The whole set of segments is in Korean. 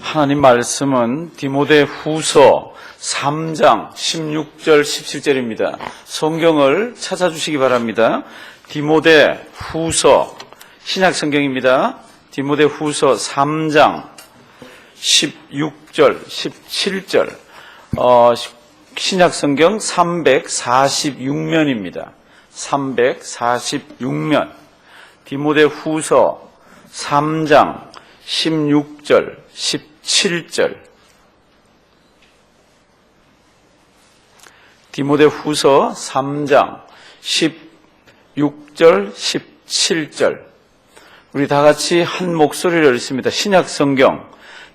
하나님 말씀은 디모데 후서 3장 16절 17절입니다. 성경을 찾아주시기 바랍니다. 디모데 후서 신약 성경입니다. 디모데 후서 3장 16절 17절 신약 성경 346면입니다. 346면 디모데 후서 3장 16절 17절 디모데 후서 3장 16절 17절 우리 다 같이 한 목소리를 읽습니다. 신약 성경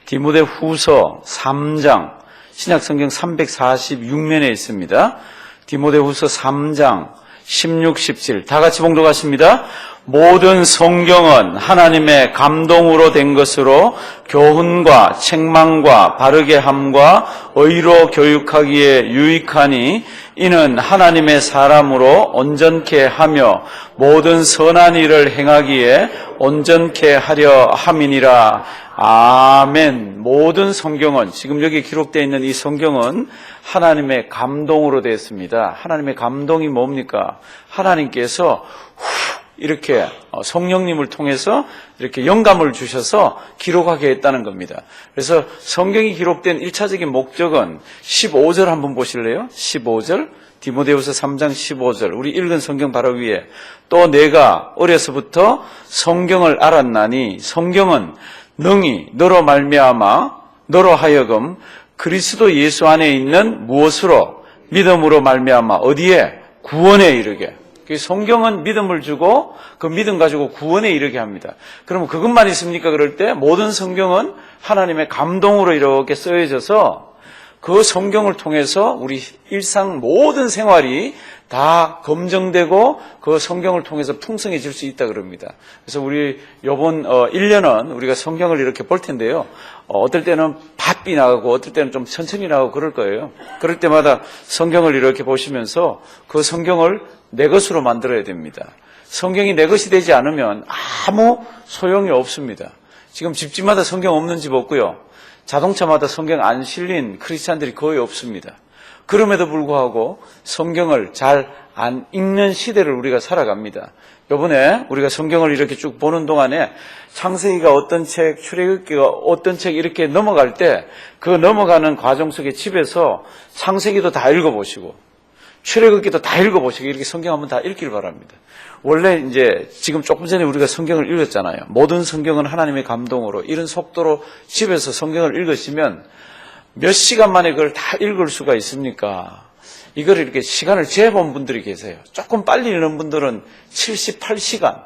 디모데 후서 3장 신약 성경 346면에 있습니다. 디모데 후서 3장 16, 17 다 같이 봉독하십니다. 모든 성경은 하나님의 감동으로 된 것으로 교훈과 책망과 바르게 함과 의로 교육하기에 유익하니 이는 하나님의 사람으로 온전케 하며 모든 선한 일을 행하기에 온전케 하려 함이니라. 아멘. 모든 성경은 지금 여기 기록되어 있는 이 성경은 하나님의 감동으로 되어 있습니다. 하나님의 감동이 뭡니까? 하나님께서 이렇게 성령님을 통해서 이렇게 영감을 주셔서 기록하게 했다는 겁니다. 그래서 성경이 기록된 1차적인 목적은 15절 한번 보실래요? 15절 디모데후서 3장 15절 우리 읽은 성경 바로 위에 또 내가 어려서부터 성경을 알았나니 성경은 능히 너로 말미암아 너로 하여금 그리스도 예수 안에 있는 무엇으로 믿음으로 말미암아 어디에 구원에 이르게 성경은 믿음을 주고 그 믿음 가지고 구원에 이르게 합니다. 그러면 그것만 있습니까? 그럴 때 모든 성경은 하나님의 감동으로 이렇게 쓰여져서 그 성경을 통해서 우리 일상 모든 생활이 다 검증되고 그 성경을 통해서 풍성해질 수 있다 그럽니다. 그래서 우리 이번 1년은 우리가 성경을 이렇게 볼 텐데요. 어떨 때는 바삐 나가고 어떨 때는 좀 천천히 나가고 그럴 거예요. 그럴 때마다 성경을 이렇게 보시면서 그 성경을 내 것으로 만들어야 됩니다. 성경이 내 것이 되지 않으면 아무 소용이 없습니다. 지금 집집마다 성경 없는 집 없고요. 자동차마다 성경 안 실린 크리스찬들이 거의 없습니다. 그럼에도 불구하고 성경을 잘 안 읽는 시대를 우리가 살아갑니다. 이번에 우리가 성경을 이렇게 쭉 보는 동안에 창세기가 어떤 책, 출애굽기가 어떤 책 이렇게 넘어갈 때 그 넘어가는 과정 속에 집에서 창세기도 다 읽어보시고 출애굽기도 다 읽어보시고 이렇게 성경 한번 다 읽기를 바랍니다. 원래 이제 지금 조금 전에 우리가 성경을 읽었잖아요. 모든 성경은 하나님의 감동으로 이런 속도로 집에서 성경을 읽으시면 몇 시간 만에 그걸 다 읽을 수가 있습니까? 이걸 이렇게 시간을 재본 분들이 계세요. 조금 빨리 읽는 분들은 78시간,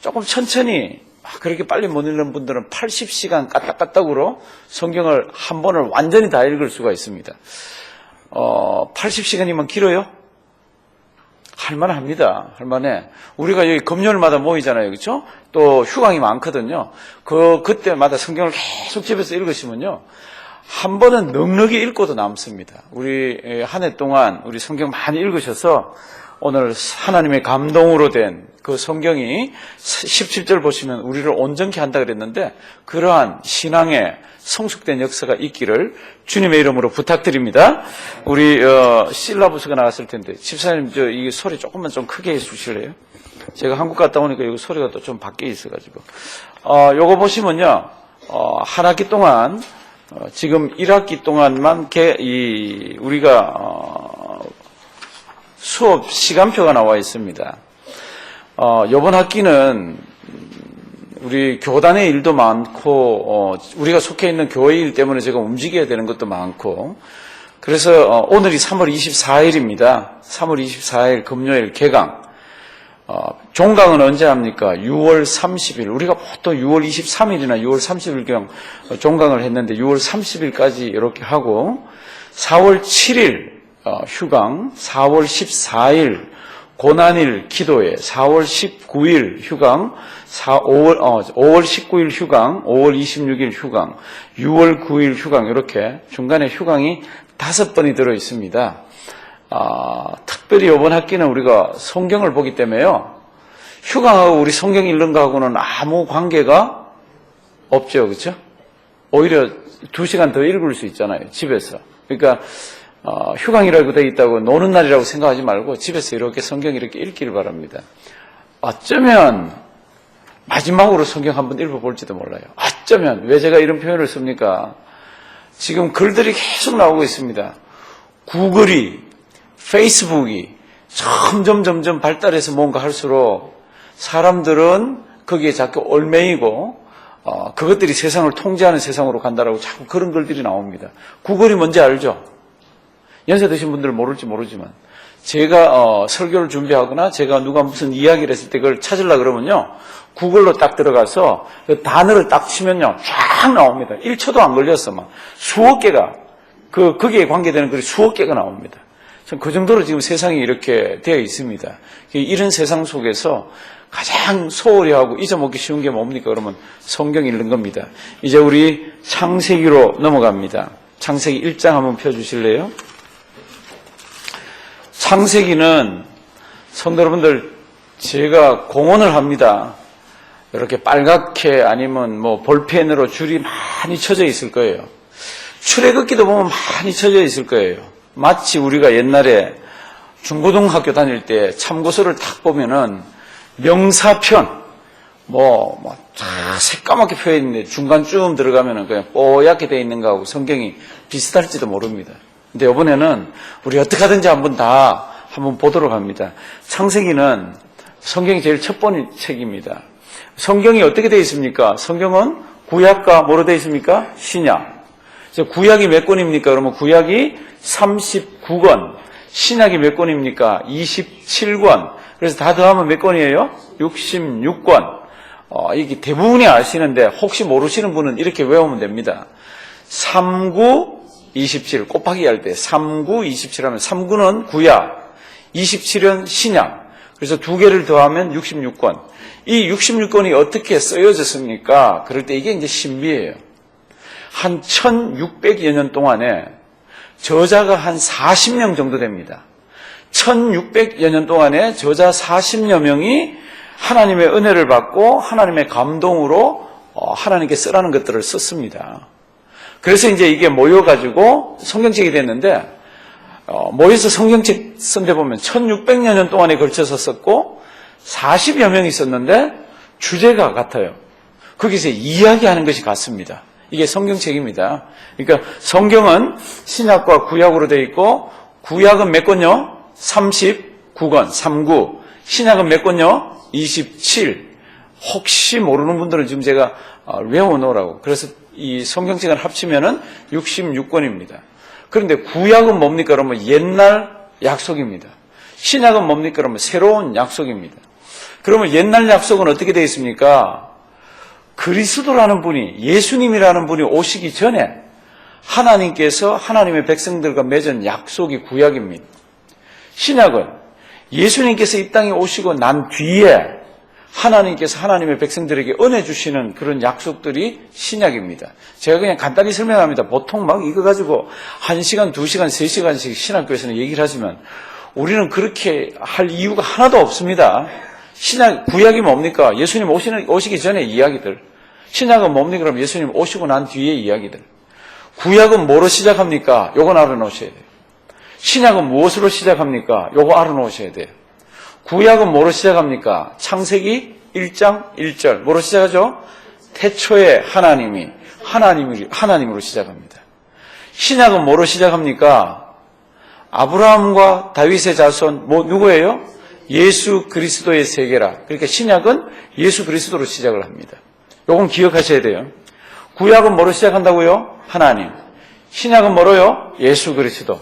조금 천천히 그렇게 빨리 못 읽는 분들은 80시간 까딱까딱으로 성경을 한 번을 완전히 다 읽을 수가 있습니다. 80시간이면 길어요? 할만합니다. 할만해. 우리가 여기 금요일마다 모이잖아요. 그렇죠? 또 휴강이 많거든요. 그때마다 성경을 계속 집에서 읽으시면요. 한 번은 넉넉히 읽고도 남습니다. 우리 한 해 동안 우리 성경 많이 읽으셔서 오늘 하나님의 감동으로 된 그 성경이 17절 보시면 우리를 온전케 한다 그랬는데 그러한 신앙의 성숙된 역사가 있기를 주님의 이름으로 부탁드립니다. 우리 실라부스가 나왔을 텐데 집사님 이 소리 조금만 좀 크게 해주실래요? 제가 한국 갔다 오니까 여기 소리가 또 좀 밖에 있어가지고 요거 보시면요 한 학기 동안 지금 1학기 동안만 우리가 수업 시간표가 나와 있습니다. 이번 학기는 우리 교단의 일도 많고 우리가 속해 있는 교회 일 때문에 제가 움직여야 되는 것도 많고 그래서 오늘이 3월 24일입니다. 3월 24일 금요일 개강. 종강은 언제 합니까? 6월 30일. 우리가 보통 6월 23일이나 6월 30일경 종강을 했는데 6월 30일까지 이렇게 하고 4월 7일 휴강, 4월 14일 고난일 기도회, 4월 19일 휴강, 5월 19일 휴강, 5월 26일 휴강, 6월 9일 휴강 이렇게 중간에 휴강이 5번이 들어 있습니다. 특별히 이번 학기는 우리가 성경을 보기 때문에요. 휴강하고 우리 성경 읽는 거하고는 아무 관계가 없죠. 그렇죠? 오히려 2시간 더 읽을 수 있잖아요, 집에서. 그러니까 휴강이라고 돼 있다고 노는 날이라고 생각하지 말고 집에서 이렇게 성경 이렇게 읽기를 바랍니다. 어쩌면 마지막으로 성경 한번 읽어볼지도 몰라요. 어쩌면. 왜 제가 이런 표현을 씁니까? 지금 글들이 계속 나오고 있습니다. 구글이, 페이스북이 점점 발달해서 뭔가 할수록 사람들은 거기에 자꾸 얽매이고 그것들이 세상을 통제하는 세상으로 간다라고 자꾸 그런 글들이 나옵니다. 구글이 뭔지 알죠? 연세 드신 분들은 모를지 모르지만 제가 설교를 준비하거나 제가 누가 무슨 이야기를 했을 때 그걸 찾으려고 그러면요, 구글로 딱 들어가서 그 단어를 딱 치면요 쫙 나옵니다. 1초도 안 걸렸어. 막 수억 개가 거기에 관계되는 글이 수억 개가 나옵니다. 그 정도로 지금 세상이 이렇게 되어 있습니다. 이런 세상 속에서 가장 소홀히 하고 잊어먹기 쉬운 게 뭡니까? 그러면 성경 읽는 겁니다. 이제 우리 창세기로 넘어갑니다. 창세기 1장 한번 펴주실래요? 창세기는 성도 여러분들, 제가 공언을 합니다. 이렇게 빨갛게 아니면 뭐 볼펜으로 줄이 많이 쳐져 있을 거예요. 출애굽기도 보면 많이 쳐져 있을 거예요. 마치 우리가 옛날에 중고등학교 다닐 때 참고서를 탁 보면은 명사편 새까맣게 표현이 있는데 중간쯤 들어가면은 그냥 뽀얗게 되어 있는 거하고 성경이 비슷할지도 모릅니다. 근데 이번에는 우리 어떻게 하든지 한번 보도록 합니다. 창세기는 성경이 제일 첫 번째 책입니다. 성경이 어떻게 되어 있습니까? 성경은 구약과 뭐로 되어 있습니까? 신약. 구약이 몇 권입니까? 그러면 구약이 39권, 신약이 몇 권입니까? 27권. 그래서 다 더하면 몇 권이에요? 66권. 이게 대부분이 아시는데 혹시 모르시는 분은 이렇게 외우면 됩니다. 39, 27 곱하기 할 때 39, 27 하면 39는 구약, 27은 신약. 그래서 두 개를 더하면 66권. 이 66권이 어떻게 쓰여졌습니까? 그럴 때 이게 이제 신비예요. 한 1600여 년 동안에 저자가 한 40명 정도 됩니다. 1600여 년 동안에 저자 40여 명이 하나님의 은혜를 받고 하나님의 감동으로 하나님께 쓰라는 것들을 썼습니다. 그래서 이제 이게 모여가지고 성경책이 됐는데, 모여서 성경책 쓴 데 보면 1600여 년 동안에 걸쳐서 썼고 40여 명이 썼는데 주제가 같아요. 거기서 이야기하는 것이 같습니다. 이게 성경책입니다. 그러니까 성경은 신약과 구약으로 되어 있고, 구약은 몇 권요? 39권, 39. 신약은 몇 권요? 27. 혹시 모르는 분들은 지금 제가 외워놓으라고. 그래서 이 성경책을 합치면은 66권입니다. 그런데 구약은 뭡니까? 그러면 옛날 약속입니다. 신약은 뭡니까? 그러면 새로운 약속입니다. 그러면 옛날 약속은 어떻게 되어 있습니까? 그리스도라는 분이, 예수님이라는 분이 오시기 전에 하나님께서 하나님의 백성들과 맺은 약속이 구약입니다. 신약은 예수님께서 이 땅에 오시고 난 뒤에 하나님께서 하나님의 백성들에게 은혜 주시는 그런 약속들이 신약입니다. 제가 그냥 간단히 설명합니다. 보통 막 이거 가지고 1시간, 2시간, 3시간씩 신학교에서는 얘기를 하지만 우리는 그렇게 할 이유가 하나도 없습니다. 신약, 구약이 뭡니까? 예수님 오시기 전에 이야기들. 신약은 뭡니까? 그럼 예수님 오시고 난 뒤의 이야기들. 구약은 뭐로 시작합니까? 요건 알아놓으셔야 돼요. 신약은 무엇으로 시작합니까? 요거 알아놓으셔야 돼요. 구약은 뭐로 시작합니까? 창세기 1장 1절. 뭐로 시작하죠? 태초에 하나님으로 시작합니다. 신약은 뭐로 시작합니까? 아브라함과 다윗의 자손, 누구예요? 예수 그리스도의 세계라. 그러니까 신약은 예수 그리스도로 시작을 합니다. 요건 기억하셔야 돼요. 구약은 뭐로 시작한다고요? 하나님. 신약은 뭐로요? 예수 그리스도.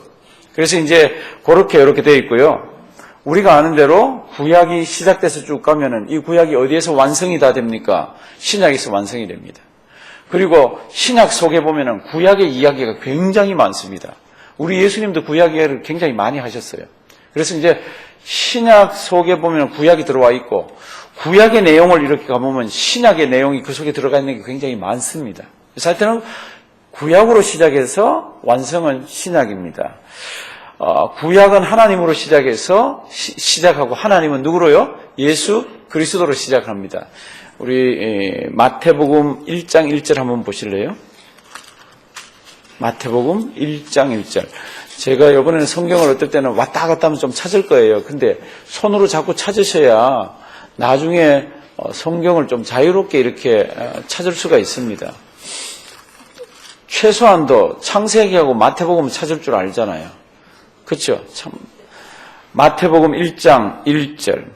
그래서 이제 그렇게 이렇게 되어 있고요. 우리가 아는 대로 구약이 시작돼서 쭉 가면은 이 구약이 어디에서 완성이 다 됩니까? 신약에서 완성이 됩니다. 그리고 신약 속에 보면은 구약의 이야기가 굉장히 많습니다. 우리 예수님도 구약 이야기를 굉장히 많이 하셨어요. 그래서 이제 신약 속에 보면 구약이 들어와 있고, 구약의 내용을 이렇게 가보면 신약의 내용이 그 속에 들어가 있는 게 굉장히 많습니다. 그래서 하여튼 구약으로 시작해서 완성은 신약입니다. 구약은 하나님으로 시작하고 하나님은 누구로요? 예수 그리스도로 시작합니다. 우리 마태복음 1장 1절 한번 보실래요? 마태복음 1장 1절. 제가 이번에는 성경을 어떨 때는 왔다 갔다 하면 좀 찾을 거예요. 근데 손으로 자꾸 찾으셔야 나중에 성경을 좀 자유롭게 이렇게 찾을 수가 있습니다. 최소한도 창세기하고 마태복음 찾을 줄 알잖아요. 그렇죠? 참, 마태복음 1장 1절.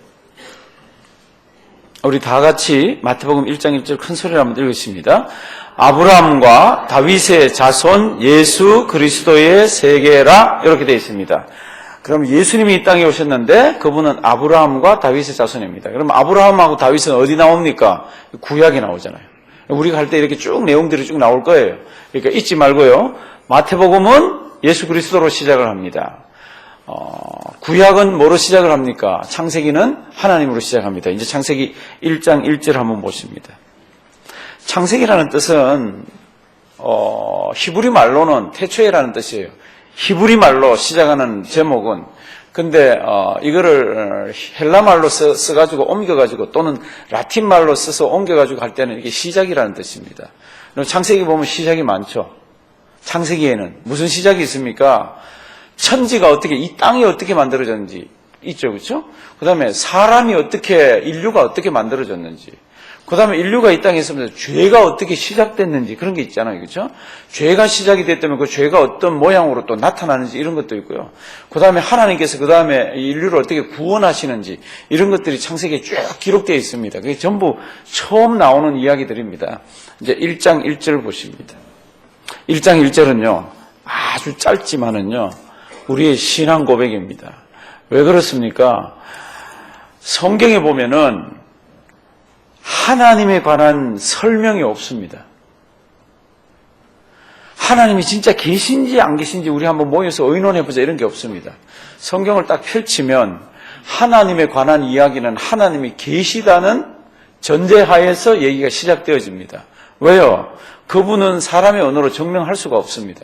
우리 다 같이 마태복음 1장 1절 큰 소리로 한번 읽으십니다. 아브라함과 다윗의 자손 예수 그리스도의 세계라, 이렇게 되어 있습니다. 그럼 예수님이 이 땅에 오셨는데 그분은 아브라함과 다윗의 자손입니다. 그럼 아브라함하고 다윗은 어디 나옵니까? 구약에 나오잖아요. 우리가 할 때 이렇게 쭉 내용들이 쭉 나올 거예요. 그러니까 잊지 말고요. 마태복음은 예수 그리스도로 시작을 합니다. 구약은 뭐로 시작을 합니까? 창세기는 하나님으로 시작합니다. 이제 창세기 1장 1절 한번 보십니다. 창세기라는 뜻은 히브리 말로는 태초에라는 뜻이에요. 히브리 말로 시작하는 제목은, 근데 이거를 헬라 말로 써가지고 옮겨가지고 또는 라틴 말로 써서 옮겨가지고 할 때는 이게 시작이라는 뜻입니다. 창세기 보면 시작이 많죠. 창세기에는 무슨 시작이 있습니까? 천지가 어떻게, 이 땅이 어떻게 만들어졌는지 있죠, 그렇죠? 그 다음에 사람이 어떻게, 인류가 어떻게 만들어졌는지, 그 다음에 인류가 이 땅에 있으면서 죄가 어떻게 시작됐는지 그런 게 있잖아요, 그렇죠? 죄가 시작이 됐다면 그 죄가 어떤 모양으로 또 나타나는지 이런 것도 있고요. 그 다음에 하나님께서 그 다음에 인류를 어떻게 구원하시는지 이런 것들이 창세기에 쭉 기록되어 있습니다. 그게 전부 처음 나오는 이야기들입니다. 이제 1장 1절 보십니다. 1장 1절은요, 아주 짧지만은요, 우리의 신앙 고백입니다. 왜 그렇습니까? 성경에 보면은 하나님에 관한 설명이 없습니다. 하나님이 진짜 계신지 안 계신지 우리 한번 모여서 의논해보자 이런 게 없습니다. 성경을 딱 펼치면 하나님에 관한 이야기는 하나님이 계시다는 전제하에서 얘기가 시작되어집니다. 왜요? 그분은 사람의 언어로 증명할 수가 없습니다.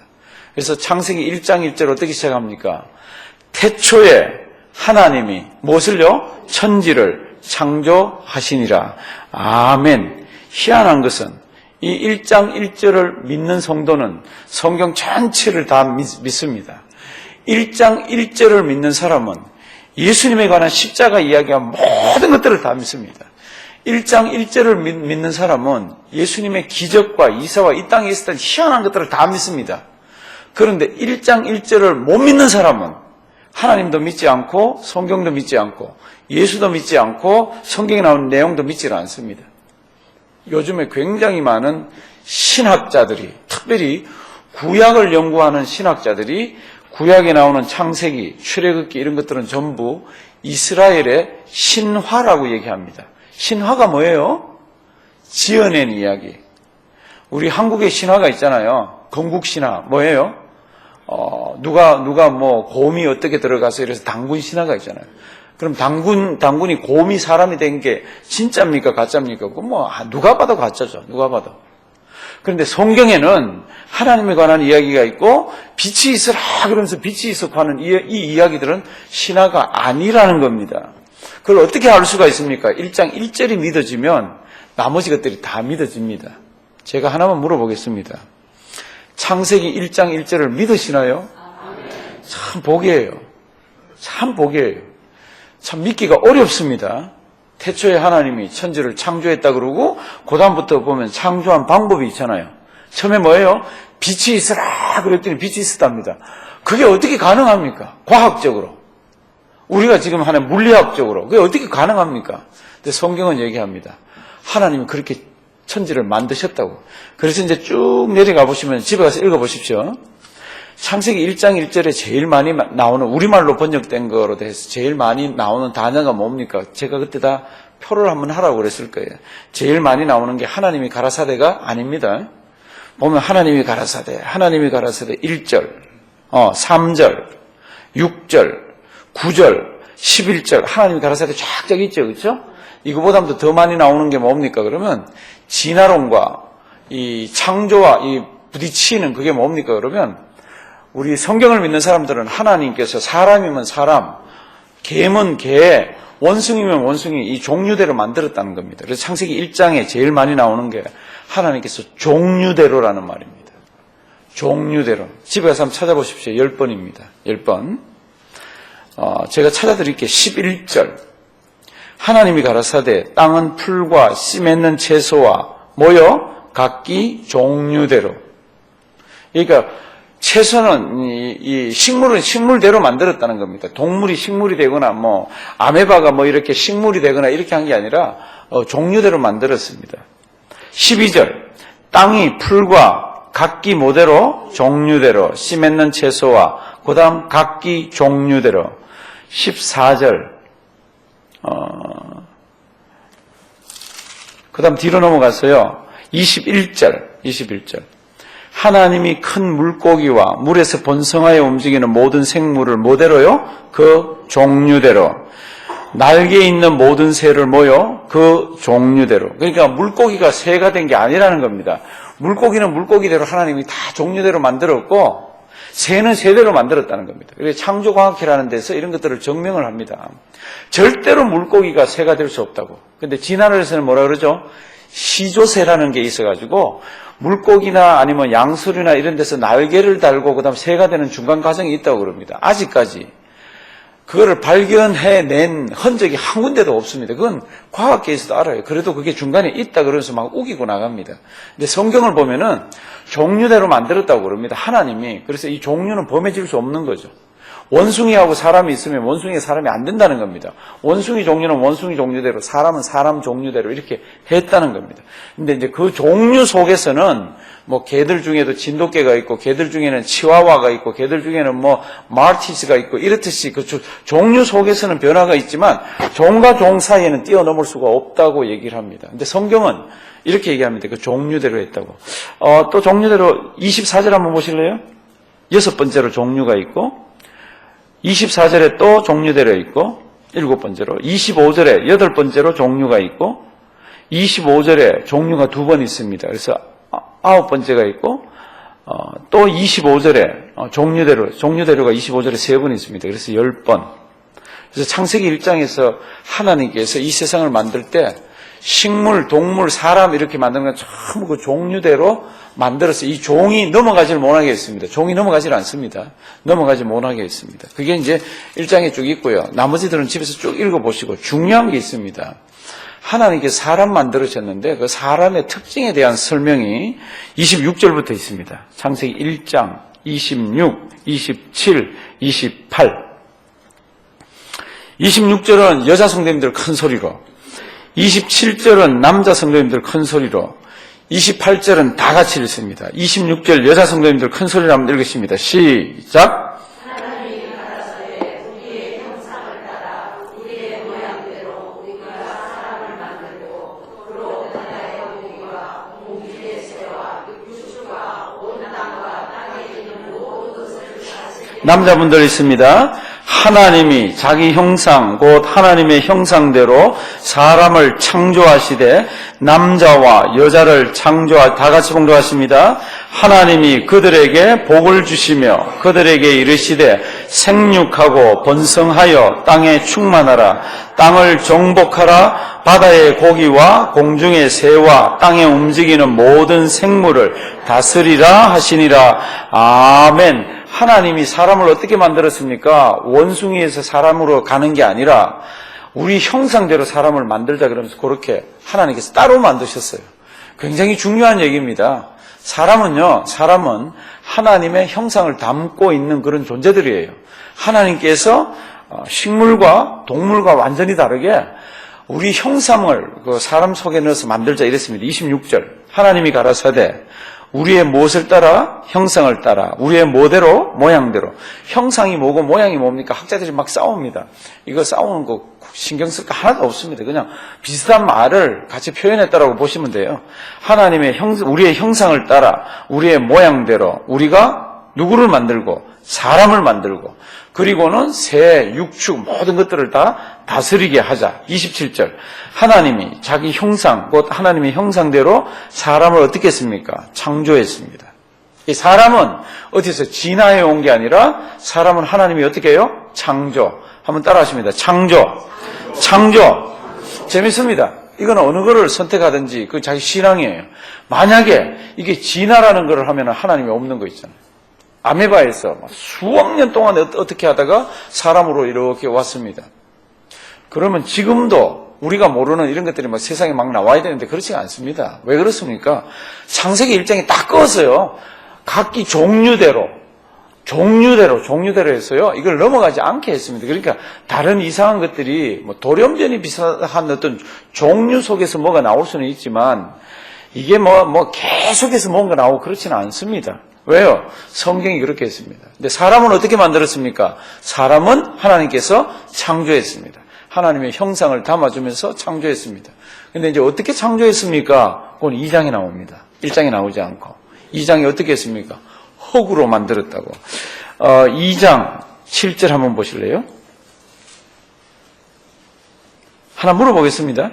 그래서 창세기 1장 1절 어떻게 시작합니까? 태초에 하나님이 무엇을요? 천지를 창조하시니라. 아멘. 희한한 것은 이 1장 1절을 믿는 성도는 성경 전체를 다 믿습니다. 1장 1절을 믿는 사람은 예수님에 관한 십자가 이야기와 모든 것들을 다 믿습니다. 1장 1절을 믿는 사람은 예수님의 기적과 이사와 이 땅에 있었던 희한한 것들을 다 믿습니다. 그런데 1장 1절을 못 믿는 사람은 하나님도 믿지 않고 성경도 믿지 않고 예수도 믿지 않고 성경에 나오는 내용도 믿지 않습니다. 요즘에 굉장히 많은 신학자들이, 특별히 구약을 연구하는 신학자들이 구약에 나오는 창세기, 출애굽기 이런 것들은 전부 이스라엘의 신화라고 얘기합니다. 신화가 뭐예요? 지어낸 이야기. 우리 한국의 신화가 있잖아요. 건국신화 뭐예요? 누가 뭐 곰이 어떻게 들어가서 이래서 당군 신화가 있잖아요. 그럼 당군이 곰이 사람이 된 게 진짜입니까? 가짜입니까? 그건 뭐 누가 봐도 가짜죠. 누가 봐도. 그런데 성경에는 하나님에 관한 이야기가 있고 빛이 있으라 그러면서 빛이 있었고 하는 이 이야기들은 신화가 아니라는 겁니다. 그걸 어떻게 알 수가 있습니까? 1장 1절이 믿어지면 나머지 것들이 다 믿어집니다. 제가 하나만 물어보겠습니다. 창세기 1장 1절을 믿으시나요? 참 복이에요. 참 복이에요. 참 믿기가 어렵습니다. 태초에 하나님이 천지를 창조했다 그러고 그 다음부터 보면 창조한 방법이 있잖아요. 처음에 뭐예요? 빛이 있으라 그랬더니 빛이 있었답니다. 그게 어떻게 가능합니까? 과학적으로. 우리가 지금 하는 물리학적으로. 그게 어떻게 가능합니까? 근데 성경은 얘기합니다. 하나님이 그렇게 천지를 만드셨다고. 그래서 이제 쭉 내려가 보시면 집에 가서 읽어보십시오. 창세기 1장 1절에 제일 많이 나오는, 우리말로 번역된 거로 돼서 제일 많이 나오는 단어가 뭡니까? 제가 그때 다 표를 한번 하라고 그랬을 거예요. 제일 많이 나오는 게 하나님이 가라사대가 아닙니다. 보면 하나님이 가라사대 1절, 3절, 6절, 9절, 11절, 하나님이 가라사대 쫙쫙 있죠. 그렇죠? 이거보다도 더 많이 나오는 게 뭡니까? 그러면 진화론과 이 창조와 이 부딪히는 그게 뭡니까? 그러면 우리 성경을 믿는 사람들은 하나님께서 사람이면 사람, 개면 개, 원숭이면 원숭이 이 종류대로 만들었다는 겁니다. 그래서 창세기 1장에 제일 많이 나오는 게 하나님께서 종류대로라는 말입니다. 종류대로. 집에 가서 한번 찾아보십시오. 10번입니다. 10번. 제가 찾아드릴게요. 11절. 하나님이 가라사대 땅은 풀과 씨 맺는 채소와 모여 각기 종류대로. 그러니까 채소는 이 식물은 식물대로 만들었다는 겁니다. 동물이 식물이 되거나 뭐 아메바가 뭐 이렇게 식물이 되거나 이렇게 한 게 아니라 종류대로 만들었습니다. 12절. 땅이 풀과 각기 모대로 종류대로 씨 맺는 채소와 그다음 각기 종류대로. 14절. 그다음 뒤로 넘어갔어요. 21절. 하나님이 큰 물고기와 물에서 번성하여 움직이는 모든 생물을 모대로요, 그 종류대로. 날개 있는 모든 새를 모여 그 종류대로. 그러니까 물고기가 새가 된 게 아니라는 겁니다. 물고기는 물고기대로 하나님이 다 종류대로 만들었고 새는 새대로 만들었다는 겁니다. 그래서 창조과학회라는 데서 이런 것들을 증명을 합니다. 절대로 물고기가 새가 될 수 없다고. 근데 진화론에서는 뭐라 그러죠? 시조새라는 게 있어가지고 물고기나 아니면 양서류나 이런 데서 날개를 달고 그다음 새가 되는 중간 과정이 있다고 그럽니다. 아직까지 그거를 발견해낸 흔적이 한 군데도 없습니다. 그건 과학계에서도 알아요. 그래도 그게 중간에 있다 그러면서 막 우기고 나갑니다. 근데 성경을 보면은 종류대로 만들었다고 그럽니다. 하나님이. 그래서 이 종류는 범해질 수 없는 거죠. 원숭이하고 사람이 있으면 원숭이가 사람이 안 된다는 겁니다. 원숭이 종류는 원숭이 종류대로, 사람은 사람 종류대로 이렇게 했다는 겁니다. 근데 이제 그 종류 속에서는 뭐 개들 중에도 진돗개가 있고, 개들 중에는 치와와가 있고, 개들 중에는 뭐 말티즈가 있고, 이렇듯이 그 종류 속에서는 변화가 있지만 종과 종 사이에는 뛰어넘을 수가 없다고 얘기를 합니다. 근데 성경은 이렇게 얘기합니다. 그 종류대로 했다고. 또 종류대로 24절 한번 보실래요? 6번째로 종류가 있고, 24절에 또 종류대로 있고, 7번째로, 25절에 8번째로 종류가 있고, 25절에 종류가 2번 있습니다. 그래서 9번째가 있고, 또 25절에 종류대로가 25절에 3번 있습니다. 그래서 10번. 그래서 창세기 1장에서 하나님께서 이 세상을 만들 때 식물, 동물, 사람 이렇게 만드는 건 전부 그 종류대로 만들어서 이 종이 넘어가지를 못하게 했습니다. 종이 넘어가질 않습니다. 넘어가지 못하게 했습니다. 그게 이제 1장에 쭉 있고요. 나머지들은 집에서 쭉 읽어보시고 중요한 게 있습니다. 하나님께서 사람 만들으셨는데 그 사람의 특징에 대한 설명이 26절부터 있습니다. 창세기 1장 26, 27, 28. 26절은 여자 성도님들 큰 소리로, 27절은 남자 성도님들 큰 소리로, 28절은 다 같이 읽습니다. 26절 여자 성도님들 큰 소리로 한번 읽으십니다. 시작. 하나님이 가라사대 우리의 형상을 따라 우리의 모양대로 우리가 사람을 만들고 그로 나라의 고기와 공중의 새와 육축과 온 땅과 땅에 있는 모든 것을 다스리게. 남자분들 있습니다. 하나님이 자기 형상 곧 하나님의 형상대로 사람을 창조하시되 남자와 여자를 다 같이 봉독하십니다. 하나님이 그들에게 복을 주시며 그들에게 이르시되 생육하고 번성하여 땅에 충만하라. 땅을 정복하라. 바다의 고기와 공중의 새와 땅에 움직이는 모든 생물을 다스리라 하시니라. 아멘. 하나님이 사람을 어떻게 만들었습니까? 원숭이에서 사람으로 가는 게 아니라 우리 형상대로 사람을 만들자 그러면서 그렇게 하나님께서 따로 만드셨어요. 굉장히 중요한 얘기입니다. 사람은 하나님의 형상을 담고 있는 그런 존재들이에요. 하나님께서 식물과 동물과 완전히 다르게 우리 형상을 그 사람 속에 넣어서 만들자 이랬습니다. 26절. 하나님이 가라사대 우리의 무엇을 따라? 형상을 따라. 우리의 모대로, 모양대로. 형상이 뭐고 모양이 뭡니까? 학자들이 막 싸웁니다. 이거 싸우는 거 신경 쓸 거 하나도 없습니다. 그냥 비슷한 말을 같이 표현했다라고 보시면 돼요. 우리의 형상을 따라, 우리의 모양대로, 우리가 누구를 만들고, 사람을 만들고, 그리고는 새, 육축, 모든 것들을 다 다스리게 하자. 27절. 하나님이 자기 형상, 곧 하나님의 형상대로 사람을 어떻게 했습니까? 창조했습니다. 이 사람은 어디서 진화해 온 게 아니라 사람은 하나님이 어떻게 해요? 창조. 한번 따라 하십니다. 창조. 재밌습니다. 이건 어느 거를 선택하든지 그 자기 신앙이에요. 만약에 이게 진화라는 걸 하면 하나님이 없는 거 있잖아요. 아메바에서 수억 년 동안 어떻게 하다가 사람으로 이렇게 왔습니다. 그러면 지금도 우리가 모르는 이런 것들이 막 세상에 막 나와야 되는데 그렇지 않습니다. 왜 그렇습니까? 창세기 1장이 딱 그었어요. 각기 종류대로 했어요. 이걸 넘어가지 않게 했습니다. 그러니까 다른 이상한 것들이 뭐 돌연변이 비슷한 어떤 종류 속에서 뭐가 나올 수는 있지만 이게 뭐 계속해서 뭔가 나오고 그렇지는 않습니다. 왜요? 성경이 그렇게 했습니다. 근데 사람은 어떻게 만들었습니까? 사람은 하나님께서 창조했습니다. 하나님의 형상을 담아주면서 창조했습니다. 근데 이제 어떻게 창조했습니까? 그건 2장에 나옵니다. 1장에 나오지 않고. 2장에 어떻게 했습니까? 흙으로 만들었다고. 2장 7절 한번 보실래요? 하나 물어보겠습니다.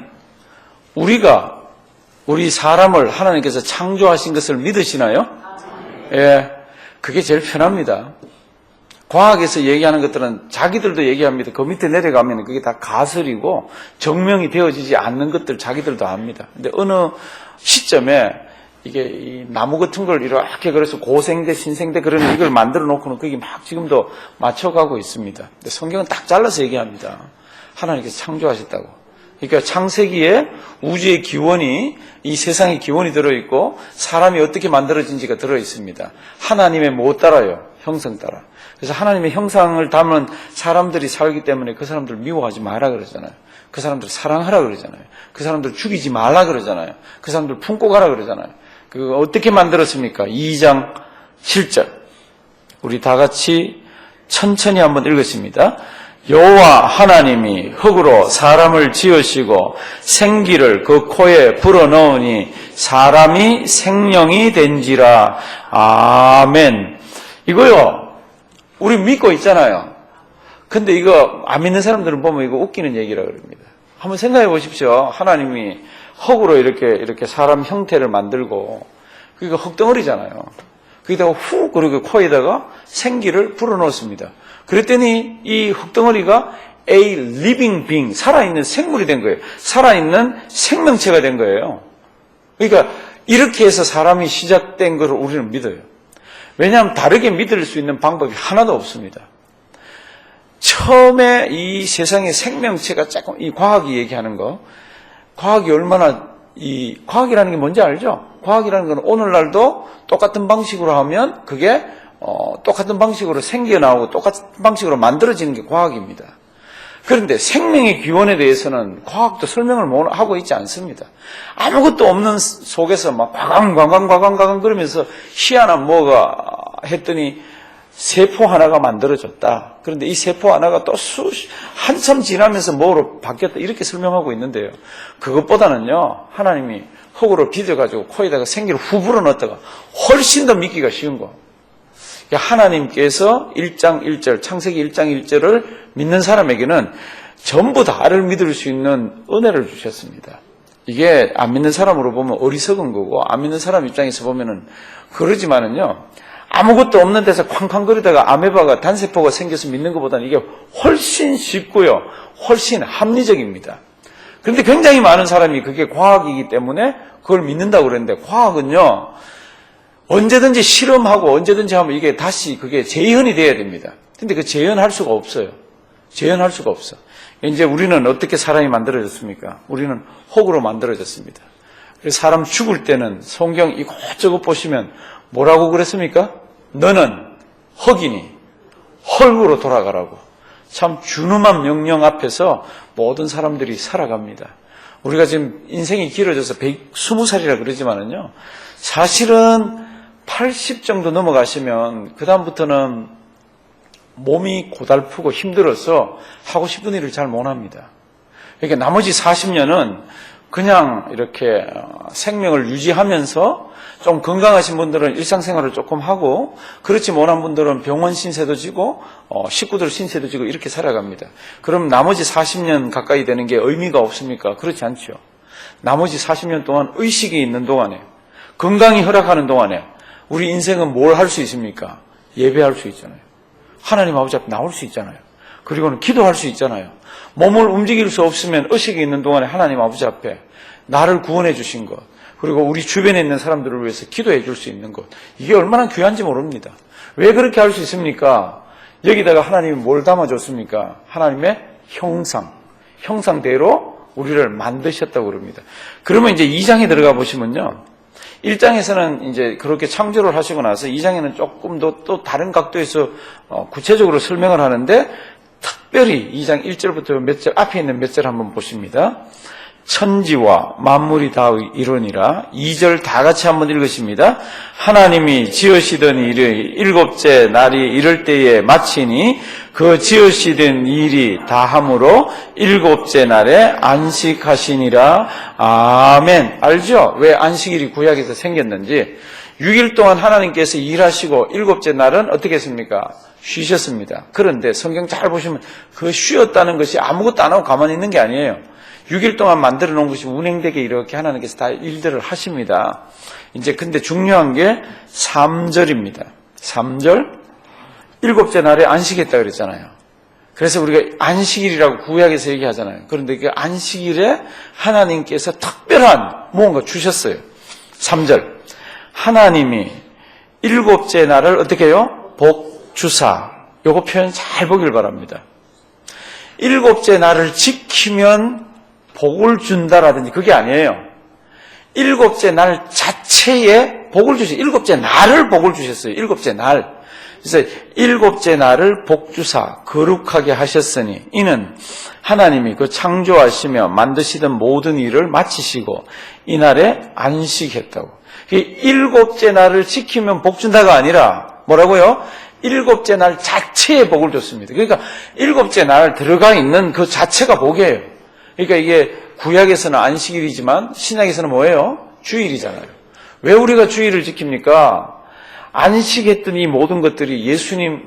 우리 사람을 하나님께서 창조하신 것을 믿으시나요? 예, 그게 제일 편합니다. 과학에서 얘기하는 것들은 자기들도 얘기합니다. 그 밑에 내려가면 그게 다 가설이고 증명이 되어지지 않는 것들 자기들도 압니다. 근데 어느 시점에 이게 이 나무 같은 걸 이렇게 그래서 고생대, 신생대 그런 이걸 만들어 놓고는 그게 막 지금도 맞춰가고 있습니다. 근데 성경은 딱 잘라서 얘기합니다. 하나님께서 창조하셨다고. 그러니까 창세기에 우주의 기원이 이 세상의 기원이 들어있고 사람이 어떻게 만들어진지가 들어있습니다. 하나님의 뭐 따라요? 형성 따라. 그래서 하나님의 형상을 담은 사람들이 살기 때문에 그 사람들 미워하지 마라 그러잖아요. 그 사람들 사랑하라 그러잖아요. 그 사람들 죽이지 말라 그러잖아요. 그 사람들 품고 가라 그러잖아요. 그 어떻게 만들었습니까? 2장 7절. 우리 다 같이 천천히 한번 읽겠습니다. 여호와 하나님이 흙으로 사람을 지으시고 생기를 그 코에 불어넣으니 사람이 생명이 된지라. 아멘. 이거요, 우리 믿고 있잖아요. 근데 이거 안 믿는 사람들은 보면 이거 웃기는 얘기라 그럽니다. 한번 생각해 보십시오. 하나님이 흙으로 이렇게 사람 형태를 만들고, 그게 흙덩어리잖아요. 거기다가 훅, 그리고 코에다가 생기를 불어넣었습니다. 그랬더니 이 흙덩어리가 a living being, 살아있는 생물이 된 거예요. 살아있는 생명체가 된 거예요. 그러니까 이렇게 해서 사람이 시작된 것을 우리는 믿어요. 왜냐하면 다르게 믿을 수 있는 방법이 하나도 없습니다. 처음에 이 세상의 생명체가 조금, 이 과학이 얘기하는 거, 과학이 얼마나, 이 과학이라는 게 뭔지 알죠? 과학이라는 건 오늘날도 똑같은 방식으로 하면 그게 똑같은 방식으로 생겨나오고 똑같은 방식으로 만들어지는 게 과학입니다. 그런데 생명의 기원에 대해서는 과학도 설명을 못 하고 있지 않습니다. 아무것도 없는 속에서 막 과강 그러면서 희한한 뭐가 했더니 세포 하나가 만들어졌다. 그런데 이 세포 하나가 또 한참 지나면서 뭐로 바뀌었다. 이렇게 설명하고 있는데요. 그것보다는요, 하나님이 흙으로 빚어가지고 코에다가 생기를 후 불어넣었다가 훨씬 더 믿기가 쉬운 거. 하나님께서 1장 1절, 창세기 1장 1절을 믿는 사람에게는 전부 다를 믿을 수 있는 은혜를 주셨습니다. 이게 안 믿는 사람으로 보면 어리석은 거고, 안 믿는 사람 입장에서 보면은 그러지만은요, 아무것도 없는 데서 쾅쾅거리다가 아메바가 단세포가 생겨서 믿는 것보다는 이게 훨씬 쉽고요, 훨씬 합리적입니다. 그런데 굉장히 많은 사람이 그게 과학이기 때문에 그걸 믿는다고 그랬는데, 과학은요, 언제든지 실험하고 언제든지 하면 이게 다시 그게 재현이 돼야 됩니다. 근데 그 재현할 수가 없어요. 재현할 수가 없어. 이제 우리는 어떻게 사람이 만들어졌습니까? 우리는 흙으로 만들어졌습니다. 그래서 사람 죽을 때는 성경 이것저것 보시면 뭐라고 그랬습니까? 너는 흙이니 흙으로 돌아가라고. 참 준엄한 명령 앞에서 모든 사람들이 살아갑니다. 우리가 지금 인생이 길어져서 120살이라 그러지만은요, 사실은 80 정도 넘어가시면 그 다음부터는 몸이 고달프고 힘들어서 하고 싶은 일을 잘 못합니다. 그러니까 나머지 40년은 그냥 이렇게 생명을 유지하면서 좀 건강하신 분들은 일상생활을 조금 하고, 그렇지 못한 분들은 병원 신세도 지고 식구들 신세도 지고 이렇게 살아갑니다. 그럼 나머지 40년 가까이 되는 게 의미가 없습니까? 그렇지 않죠. 나머지 40년 동안 의식이 있는 동안에, 건강이 허락하는 동안에 우리 인생은 뭘 할 수 있습니까? 예배할 수 있잖아요. 하나님 아버지 앞에 나올 수 있잖아요. 그리고는 기도할 수 있잖아요. 몸을 움직일 수 없으면 의식이 있는 동안에 하나님 아버지 앞에 나를 구원해 주신 것, 그리고 우리 주변에 있는 사람들을 위해서 기도해 줄 수 있는 것, 이게 얼마나 귀한지 모릅니다. 왜 그렇게 할 수 있습니까? 여기다가 하나님이 뭘 담아줬습니까? 하나님의 형상대로 우리를 만드셨다고 그럽니다. 그러면 이제 2장에 들어가 보시면요, 1장에서는 이제 그렇게 창조를 하시고 나서 2장에는 조금 더 또 다른 각도에서 구체적으로 설명을 하는데, 특별히 2장 1절부터 몇 절, 앞에 있는 몇 절 한번 보십니다. 천지와 만물이 다 이루니라. 2절 다 같이 한번 읽으십니다. 하나님이 지으시던 일이 일곱째 날이 이럴 때에 마치니 그 지으시던 일이 다함으로 일곱째 날에 안식하시니라. 아멘. 알죠? 왜 안식일이 구약에서 생겼는지. 6일 동안 하나님께서 일하시고 일곱째 날은 어떻게 했습니까? 쉬셨습니다. 그런데 성경 잘 보시면 그 쉬었다는 것이 아무것도 안 하고 가만히 있는 게 아니에요. 6일 동안 만들어 놓은 것이 운행되게 이렇게 하나님께서 다 일들을 하십니다. 이제 근데 중요한 게 3절입니다. 3절. 일곱째 날에 안식했다 그랬잖아요. 그래서 우리가 안식일이라고 구약에서 얘기하잖아요. 그런데 그 안식일에 하나님께서 특별한 무언가 주셨어요. 3절. 하나님이 일곱째 날을 어떻게 해요? 복주사. 요거 표현 잘 보길 바랍니다. 일곱째 날을 지키면 복을 준다라든지 그게 아니에요. 일곱째 날 자체에 복을 주셨어요. 일곱째 날을 복을 주셨어요. 일곱째 날. 그래서 일곱째 날을 복주사 거룩하게 하셨으니 이는 하나님이 그 창조하시며 만드시던 모든 일을 마치시고 이날에 안식했다고. 일곱째 날을 지키면 복 준다가 아니라 뭐라고요? 일곱째 날 자체에 복을 줬습니다. 그러니까 일곱째 날 들어가 있는 그 자체가 복이에요. 그러니까 이게 구약에서는 안식일이지만 신약에서는 뭐예요? 주일이잖아요. 왜 우리가 주일을 지킵니까? 안식했던 이 모든 것들이 예수님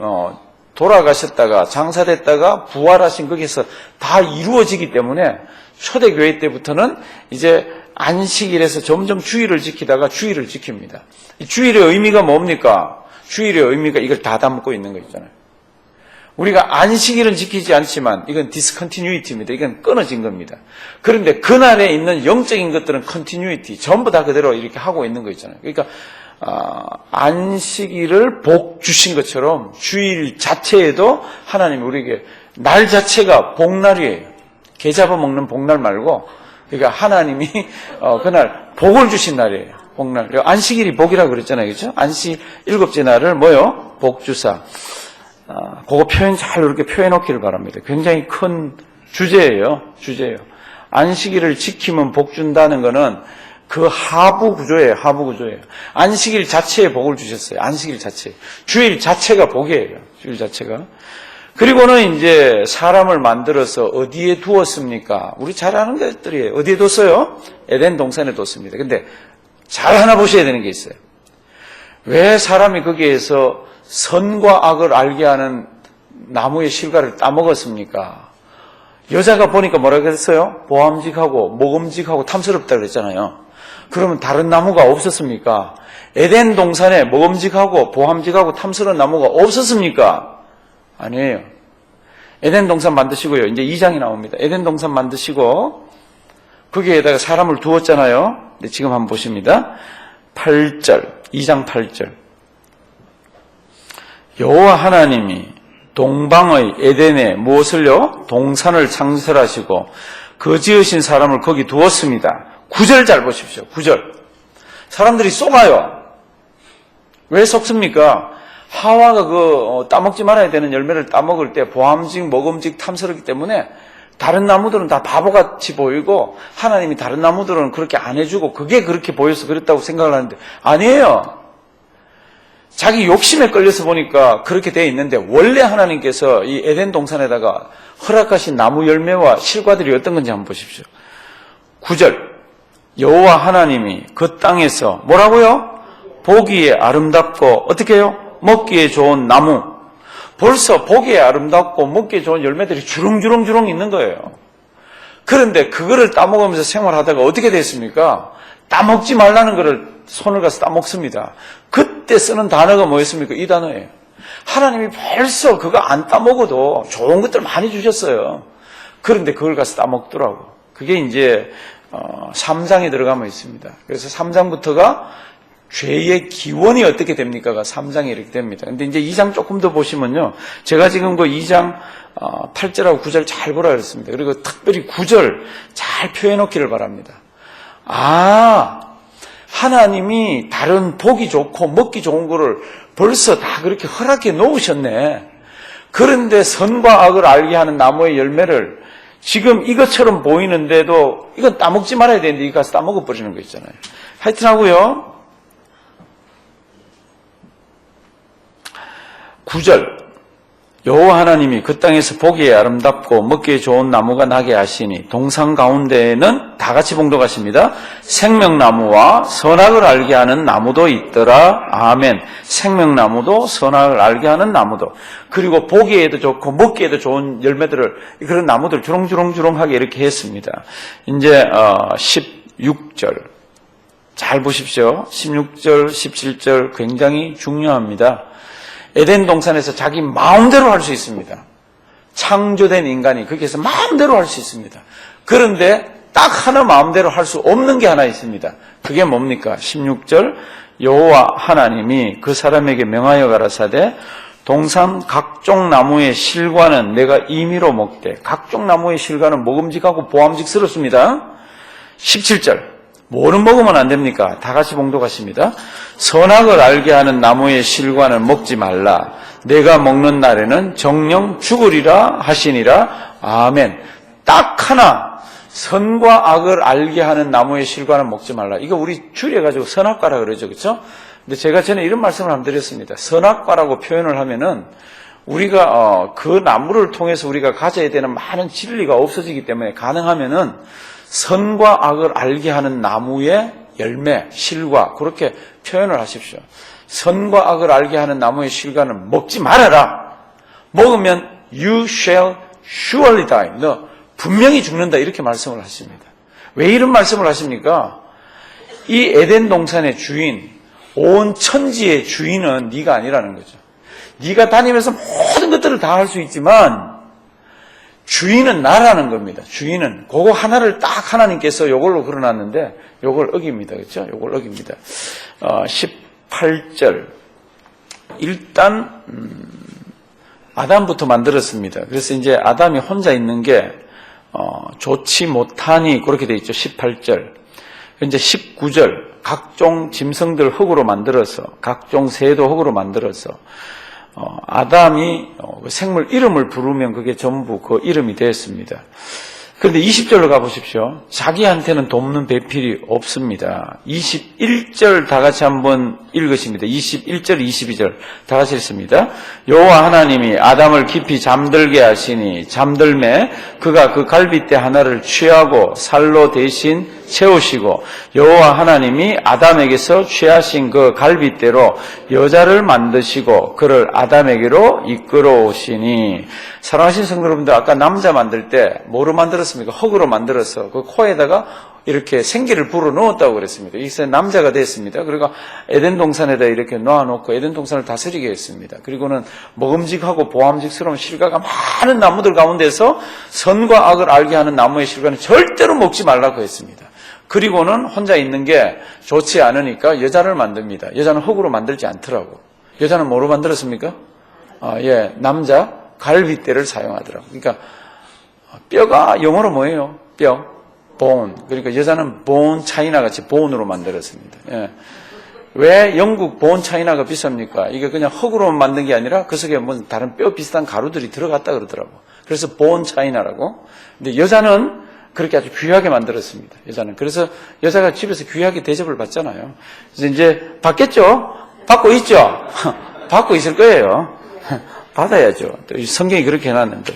돌아가셨다가 장사됐다가 부활하신 거기서 다 이루어지기 때문에 초대교회 때부터는 이제 안식일에서 점점 주일을 지키다가 주일을 지킵니다. 이 주일의 의미가 뭡니까? 주일의 의미가 이걸 다 담고 있는 거 있잖아요. 우리가 안식일은 지키지 않지만 이건 디스컨티뉴이티입니다. 이건 끊어진 겁니다. 그런데 그날에 있는 영적인 것들은 컨티뉴이티, 전부 다 그대로 이렇게 하고 있는 거 있잖아요. 그러니까 안식일을 복 주신 것처럼 주일 자체에도 하나님이 우리에게 날 자체가 복날이에요. 개 잡아먹는 복날 말고, 그러니까 하나님이 그날 복을 주신 날이에요. 복날. 안식일이 복이라고 그랬잖아요. 그렇죠? 안식 일곱째 날을 뭐요? 복주사. 그거 표현 잘 이렇게 표해 놓기를 바랍니다. 굉장히 큰 주제예요. 안식일을 지키면 복 준다는 거는 그 하부 구조예요. 안식일 자체에 복을 주셨어요. 안식일 자체. 주일 자체가 복이에요. 주일 자체가. 그리고는 이제 사람을 만들어서 어디에 두었습니까? 우리 잘 아는 것들이에요. 어디에 뒀어요? 에덴 동산에 뒀습니다. 근데 잘 하나 보셔야 되는 게 있어요. 왜 사람이 거기에서 선과 악을 알게 하는 나무의 실과를 따먹었습니까? 여자가 보니까 뭐라 그랬어요? 보암직하고 먹음직하고 탐스럽다 그랬잖아요. 그러면 다른 나무가 없었습니까? 에덴 동산에 먹음직하고 보암직하고 탐스러운 나무가 없었습니까? 아니에요. 에덴 동산 만드시고요. 이제 2장이 나옵니다. 에덴 동산 만드시고 거기에다가 사람을 두었잖아요. 네, 지금 한번 보십니다. 8절, 2장 8절. 여호와 하나님이 동방의 에덴에 무엇을요? 동산을 창설하시고 그 지으신 사람을 거기 두었습니다. 9절 잘 보십시오. 9절. 사람들이 속아요. 왜 속습니까? 하와가 따먹지 말아야 되는 열매를 따먹을 때 보암직, 먹음직, 탐스럽기 때문에 다른 나무들은 다 바보같이 보이고 하나님이 다른 나무들은 그렇게 안 해주고 그게 그렇게 보여서 그랬다고 생각을 하는데 아니에요. 자기 욕심에 끌려서 보니까 그렇게 돼 있는데 원래 하나님께서 이 에덴 동산에다가 허락하신 나무 열매와 실과들이 어떤 건지 한번 보십시오. 9절. 여호와 하나님이 그 땅에서 뭐라고요? 보기에 아름답고 어떻게 해요? 먹기에 좋은 나무. 벌써 보기에 아름답고 먹기에 좋은 열매들이 주렁주렁 있는 거예요. 그런데 그거를 따먹으면서 생활하다가 어떻게 됐습니까? 따먹지 말라는 거를 손을 가서 따먹습니다. 그때 쓰는 단어가 뭐였습니까? 이 단어예요. 하나님이 벌써 그거 안 따먹어도 좋은 것들 많이 주셨어요. 그런데 그걸 가서 따먹더라고. 그게 이제 3장에 들어가면 있습니다. 그래서 3장부터가 죄의 기원이 어떻게 됩니까가 3장에 이렇게 됩니다. 근데 이제 2장 조금 더 보시면요. 제가 지금 그 2장 8절하고 9절 잘 보라 그랬습니다. 그리고 특별히 9절 잘 표해 놓기를 바랍니다. 하나님이 다른 보기 좋고 먹기 좋은 거를 벌써 다 그렇게 허락해 놓으셨네. 그런데 선과 악을 알게 하는 나무의 열매를 지금 이것처럼 보이는데도 이건 따먹지 말아야 되는데 이거 가서 따먹어버리는 거 있잖아요. 하여튼 하고요. 9절 여호와 하나님이 그 땅에서 보기에 아름답고 먹기에 좋은 나무가 나게 하시니 동산 가운데에는 다 같이 봉독하십니다. 생명나무와 선악을 알게 하는 나무도 있더라. 아멘. 생명나무도 선악을 알게 하는 나무도, 그리고 보기에도 좋고 먹기에도 좋은 열매들을, 그런 나무들 주렁주렁주렁하게 이렇게 했습니다. 이제 16절 잘 보십시오. 16절 17절 굉장히 중요합니다. 에덴 동산에서 자기 마음대로 할 수 있습니다. 창조된 인간이 거기에서 마음대로 할 수 있습니다. 그런데 딱 하나 마음대로 할 수 없는 게 하나 있습니다. 그게 뭡니까? 16절 여호와 하나님이 그 사람에게 명하여 가라사대 동산 각종 나무의 실과는 내가 임의로 먹되, 각종 나무의 실과는 먹음직하고 보암직스럽습니다. 17절 뭐는 먹으면 안 됩니까? 다 같이 봉독하십니다. 선악을 알게 하는 나무의 실과는 먹지 말라. 내가 먹는 날에는 정령 죽으리라 하시니라. 아멘. 딱 하나, 선과 악을 알게 하는 나무의 실과는 먹지 말라. 이거 우리 줄여가지고 선악과라 그러죠. 그렇죠? 근데 제가 전에 이런 말씀을 한번 드렸습니다. 선악과라고 표현을 하면은 우리가 그 나무를 통해서 우리가 가져야 되는 많은 진리가 없어지기 때문에 가능하면은 선과 악을 알게 하는 나무의 열매, 실과, 그렇게 표현을 하십시오. 선과 악을 알게 하는 나무의 실과는 먹지 말아라. 먹으면 you shall surely die. 너 분명히 죽는다. 이렇게 말씀을 하십니다. 왜 이런 말씀을 하십니까? 이 에덴 동산의 주인, 온 천지의 주인은 네가 아니라는 거죠. 네가 다니면서 모든 것들을 다 할 수 있지만 주인은 나라는 겁니다. 주인은 그거 하나를 딱 하나님께서 요걸로 걸어놨는데 요걸 어깁니다. 그렇죠? 요걸 어깁니다. 18절 일단 아담부터 만들었습니다. 그래서 이제 아담이 혼자 있는 게 좋지 못하니 그렇게 돼 있죠. 18절. 이제 19절 각종 짐승들 흙으로 만들어서, 각종 새도 흙으로 만들어서 아담이 생물 이름을 부르면 그게 전부 그 이름이 되었습니다. 그런데 20절로 가보십시오. 자기한테는 돕는 배필이 없습니다. 21절 다 같이 한번 읽으십니다. 21절, 22절 다 같이 읽습니다. 여호와 하나님이 아담을 깊이 잠들게 하시니 잠들매 그가 그 갈빗대 하나를 취하고 살로 대신 채우시고 여호와 하나님이 아담에게서 취하신 그 갈빗대로 여자를 만드시고 그를 아담에게로 이끌어오시니. 사랑하신 성도 여러분들, 아까 남자 만들 때 뭐로 만들었습니까? 흙으로 만들어서 그 코에다가 이렇게 생기를 불어 넣었다고 그랬습니다. 이제 남자가 됐습니다. 그리고 에덴 동산에다 이렇게 놓아놓고 에덴 동산을 다스리게 했습니다. 그리고는 먹음직하고 보암직스러운 실과가 많은 나무들 가운데서 선과 악을 알게 하는 나무의 실과는 절대로 먹지 말라고 했습니다. 그리고는 혼자 있는 게 좋지 않으니까 여자를 만듭니다. 여자는 흙으로 만들지 않더라고. 여자는 뭐로 만들었습니까? 남자 갈빗대를 사용하더라고. 그러니까 뼈가 영어로 뭐예요? 뼈, bone. 그러니까 여자는 bone 차이나 같이 bone으로 만들었습니다. 왜 영국 bone 차이나가 비쌉니까? 이게 그냥 흙으로만 만든 게 아니라 그 속에 뭐 다른 뼈 비슷한 가루들이 들어갔다 그러더라고. 그래서 bone 차이나라고. 근데 여자는 그렇게 아주 귀하게 만들었습니다. 여자는. 그래서 여자가 집에서 귀하게 대접을 받잖아요. 그래서 이제 받겠죠? 받고 있죠? 받고 있을 거예요. 받아야죠. 성경이 그렇게 해놨는데.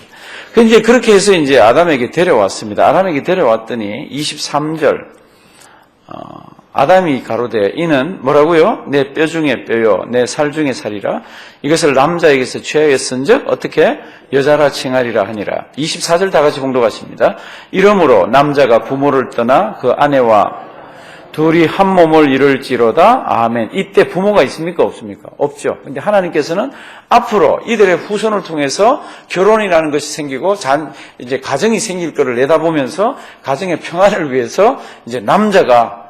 이제 그렇게 해서 이제 아담에게 데려왔습니다. 아담에게 데려왔더니 23절. 아담이 가로되 이는 뭐라고요? 내 뼈 중에 뼈요, 내 살 중에 살이라. 이것을 남자에게서 취하였은즉 어떻게 여자라 칭하리라 하니라. 24절 다 같이 봉독하십니다. 이러므로 남자가 부모를 떠나 그 아내와 둘이 한 몸을 이룰지로다. 아멘. 이때 부모가 있습니까? 없습니까? 없죠. 근데 하나님께서는 앞으로 이들의 후손을 통해서 결혼이라는 것이 생기고 이제 가정이 생길 것을 내다보면서 가정의 평안을 위해서 이제 남자가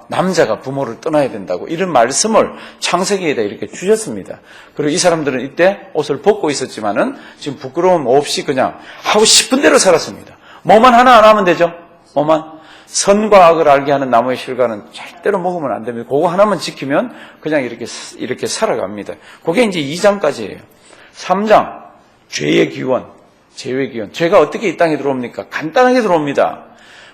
부모를 떠나야 된다고 이런 말씀을 창세기에다 이렇게 주셨습니다. 그리고 이 사람들은 이때 옷을 벗고 있었지만은 지금 부끄러움 없이 그냥 하고 싶은 대로 살았습니다. 뭐만 하나 안 하면 되죠. 뭐만. 선과 악을 알게 하는 나무의 실과는 절대로 먹으면 안 됩니다. 그거 하나만 지키면 그냥 이렇게 살아갑니다. 그게 이제 2장까지예요. 3장, 죄의 기원, 죄의 기원. 죄가 어떻게 이 땅에 들어옵니까? 간단하게 들어옵니다.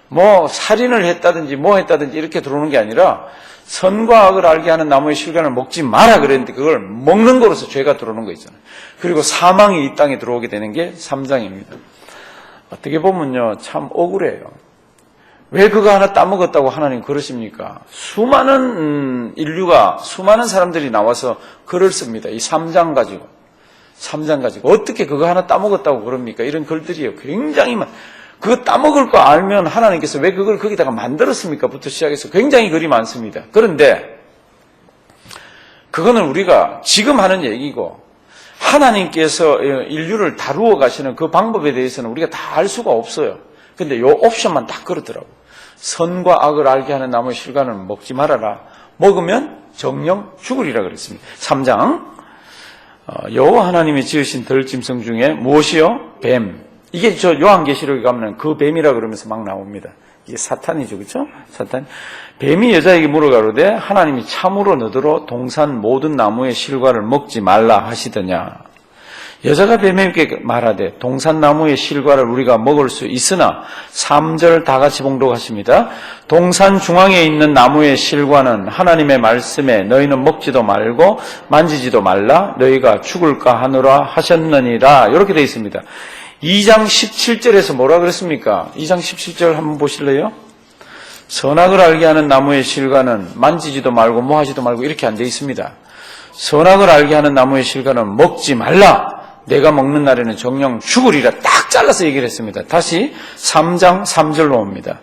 뭐 살인을 했다든지 뭐 했다든지 이렇게 들어오는 게 아니라 선과 악을 알게 하는 나무의 실과를 먹지 마라 그랬는데 그걸 먹는 거로서 죄가 들어오는 거 있잖아요. 그리고 사망이 이 땅에 들어오게 되는 게 3장입니다. 어떻게 보면요, 참 억울해요. 왜 그거 하나 따먹었다고 하나님 그러십니까? 수많은 인류가, 수많은 사람들이 나와서 글을 씁니다. 이 3장 가지고. 어떻게 그거 하나 따먹었다고 그럽니까? 이런 글들이에요. 굉장히 그거 따먹을 거 알면 하나님께서 왜 그걸 거기다가 만들었습니까? 부터 시작해서 굉장히 글이 많습니다. 그런데 그거는 우리가 지금 하는 얘기고 하나님께서 인류를 다루어 가시는 그 방법에 대해서는 우리가 다 알 수가 없어요. 근데 요 옵션만 딱 그렇더라고. 선과 악을 알게 하는 나무의 실과는 먹지 말아라. 먹으면 정령 죽으리라 그랬습니다. 3장 여호와 하나님이 지으신 들짐승 중에 무엇이요? 뱀. 이게 저 요한계시록에 가면 그 뱀이라 그러면서 막 나옵니다. 이게 사탄이죠, 그렇죠? 사탄. 뱀이 여자에게 물어가로되 하나님이 참으로 너더러 동산 모든 나무의 실과를 먹지 말라 하시더냐. 여자가 뱀에게 말하되 동산나무의 실과를 우리가 먹을 수 있으나 3절 다 같이 봉독하십니다. 동산 중앙에 있는 나무의 실과는 하나님의 말씀에 너희는 먹지도 말고 만지지도 말라 너희가 죽을까 하노라 하셨느니라. 이렇게 되어 있습니다. 2장 17절에서 뭐라 그랬습니까? 2장 17절 한번 보실래요? 선악을 알게 하는 나무의 실과는 만지지도 말고 뭐 하지도 말고 이렇게 안 되어 있습니다. 선악을 알게 하는 나무의 실과는 먹지 말라. 내가 먹는 날에는 정령 죽으리라. 딱 잘라서 얘기를 했습니다. 다시 3장 3절로 옵니다.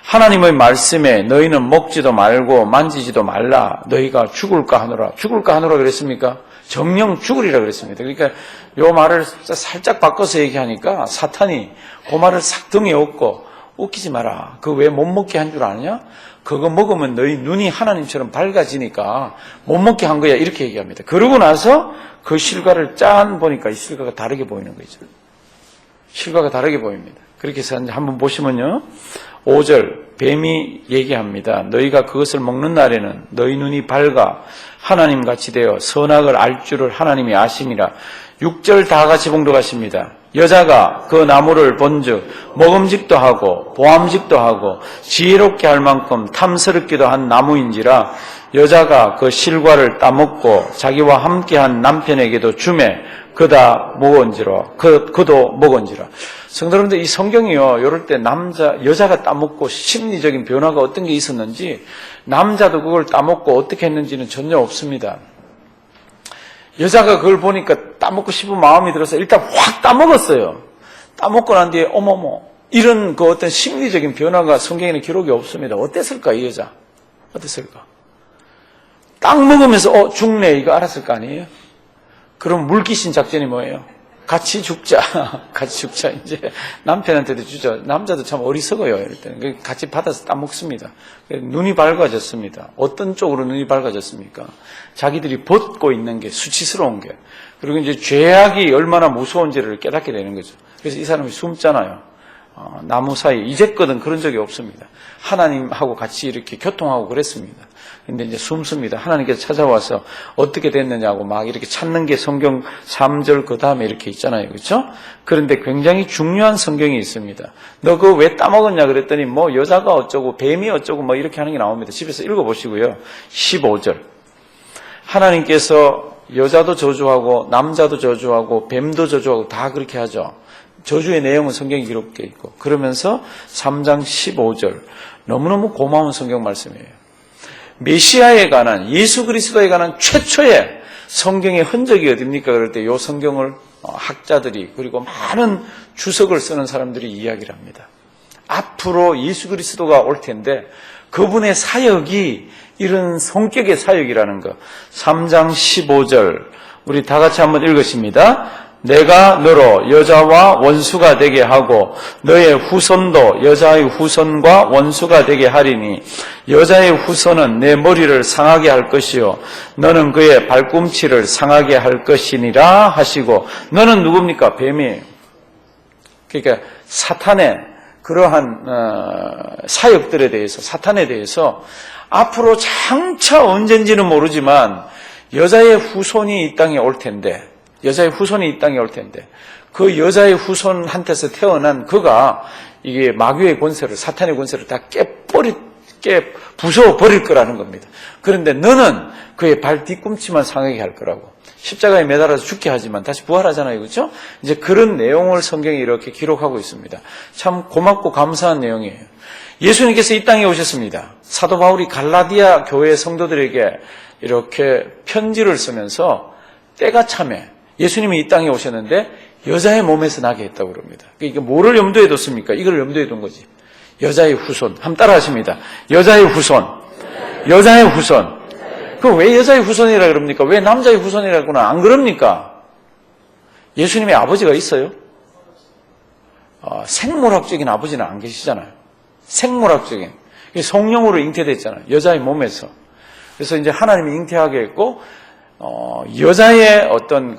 하나님의 말씀에 너희는 먹지도 말고 만지지도 말라. 너희가 죽을까 하노라. 죽을까 하노라 그랬습니까? 정령 죽으리라 그랬습니다. 그러니까 요 말을 살짝 바꿔서 얘기하니까 사탄이 그 말을 싹 등에 업고 웃기지 마라. 그거 왜 못 먹게 한 줄 아느냐? 그거 먹으면 너희 눈이 하나님처럼 밝아지니까 못 먹게 한 거야. 이렇게 얘기합니다. 그러고 나서 그 실과를 짠 보니까 이 실과가 다르게 보이는 거죠. 실과가 다르게 보입니다. 그렇게 해서 한번 보시면요. 5절 뱀이 얘기합니다. 너희가 그것을 먹는 날에는 너희 눈이 밝아 하나님같이 되어 선악을 알 줄을 하나님이 아심이라. 6절 다 같이 봉독하십니다. 여자가 그 나무를 본즉 먹음직도 하고 보암직도 하고 지혜롭게 할 만큼 탐스럽기도 한 나무인지라 여자가 그 실과를 따먹고 자기와 함께한 남편에게도 주매 그다 먹은지라 그도 먹은지라. 성도 여러분들, 이 성경이요, 이럴 때 여자가 따먹고 심리적인 변화가 어떤 게 있었는지, 남자도 그걸 따먹고 어떻게 했는지는 전혀 없습니다. 여자가 그걸 보니까 따먹고 싶은 마음이 들어서 일단 확 따먹었어요. 따먹고 난 뒤에 어머머, 이런 그 어떤 심리적인 변화가 성경에는 기록이 없습니다. 어땠을까, 이 여자? 어땠을까? 딱 먹으면서 죽네, 이거 알았을 거 아니에요? 그럼 물귀신 작전이 뭐예요? 같이 죽자. 같이 죽자. 이제 남편한테도 주죠. 남자도 참 어리석어요. 이럴 때는. 같이 받아서 따먹습니다. 눈이 밝아졌습니다. 어떤 쪽으로 눈이 밝아졌습니까? 자기들이 벗고 있는 게 수치스러운 게. 그리고 이제 죄악이 얼마나 무서운지를 깨닫게 되는 거죠. 그래서 이 사람이 숨잖아요. 나무 사이. 이제껏은 그런 적이 없습니다. 하나님하고 같이 이렇게 교통하고 그랬습니다. 근데 이제 숨습니다. 하나님께서 찾아와서 어떻게 됐느냐고 막 이렇게 찾는 게 성경 3절 그 다음에 이렇게 있잖아요. 그렇죠? 그런데 굉장히 중요한 성경이 있습니다. 너 그거 왜 따먹었냐 그랬더니 뭐 여자가 어쩌고 뱀이 어쩌고 뭐 이렇게 하는 게 나옵니다. 집에서 읽어보시고요. 15절. 하나님께서 여자도 저주하고 남자도 저주하고 뱀도 저주하고 다 그렇게 하죠. 저주의 내용은 성경에 기록되어 있고 그러면서 3장 15절 너무너무 고마운 성경 말씀이에요. 메시아에 관한 예수 그리스도에 관한 최초의 성경의 흔적이 어딥니까? 그럴 때 이 성경을 학자들이 그리고 많은 주석을 쓰는 사람들이 이야기를 합니다. 앞으로 예수 그리스도가 올 텐데 그분의 사역이 이런 성격의 사역이라는 거. 3장 15절 우리 다 같이 한번 읽으십니다. 내가 너로 여자와 원수가 되게 하고 너의 후손도 여자의 후손과 원수가 되게 하리니 여자의 후손은 내 머리를 상하게 할 것이요 너는 그의 발꿈치를 상하게 할 것이니라 하시고 너는 누굽니까? 뱀이에요. 그러니까 사탄의 그러한 사역들에 대해서 사탄에 대해서 앞으로 장차 언젠지는 모르지만 여자의 후손이 이 땅에 올 텐데 여자의 후손이 이 땅에 올 텐데 그 여자의 후손한테서 태어난 그가 이게 마귀의 권세를 사탄의 권세를 다 부숴버릴 거라는 겁니다. 그런데 너는 그의 발 뒤꿈치만 상하게 할 거라고. 십자가에 매달아서 죽게 하지만 다시 부활하잖아요. 그렇죠? 이제 그런 내용을 성경에 이렇게 기록하고 있습니다. 참 고맙고 감사한 내용이에요. 예수님께서 이 땅에 오셨습니다. 사도 바울이 갈라디아 교회 성도들에게 이렇게 편지를 쓰면서 때가 참에 예수님이 이 땅에 오셨는데 여자의 몸에서 나게 했다고 그럽니다. 이게 뭐를 염두에 뒀습니까? 이걸 염두에 둔 거지. 여자의 후손. 한번 따라 하십니다. 여자의 후손. 여자의 후손. 그럼 왜 여자의 후손이라 그럽니까? 왜 남자의 후손이라고는 안 그럽니까? 예수님의 아버지가 있어요? 생물학적인 아버지는 안 계시잖아요. 생물학적인. 성령으로 잉태됐잖아요. 여자의 몸에서. 그래서 이제 하나님이 잉태하게 했고, 여자의 어떤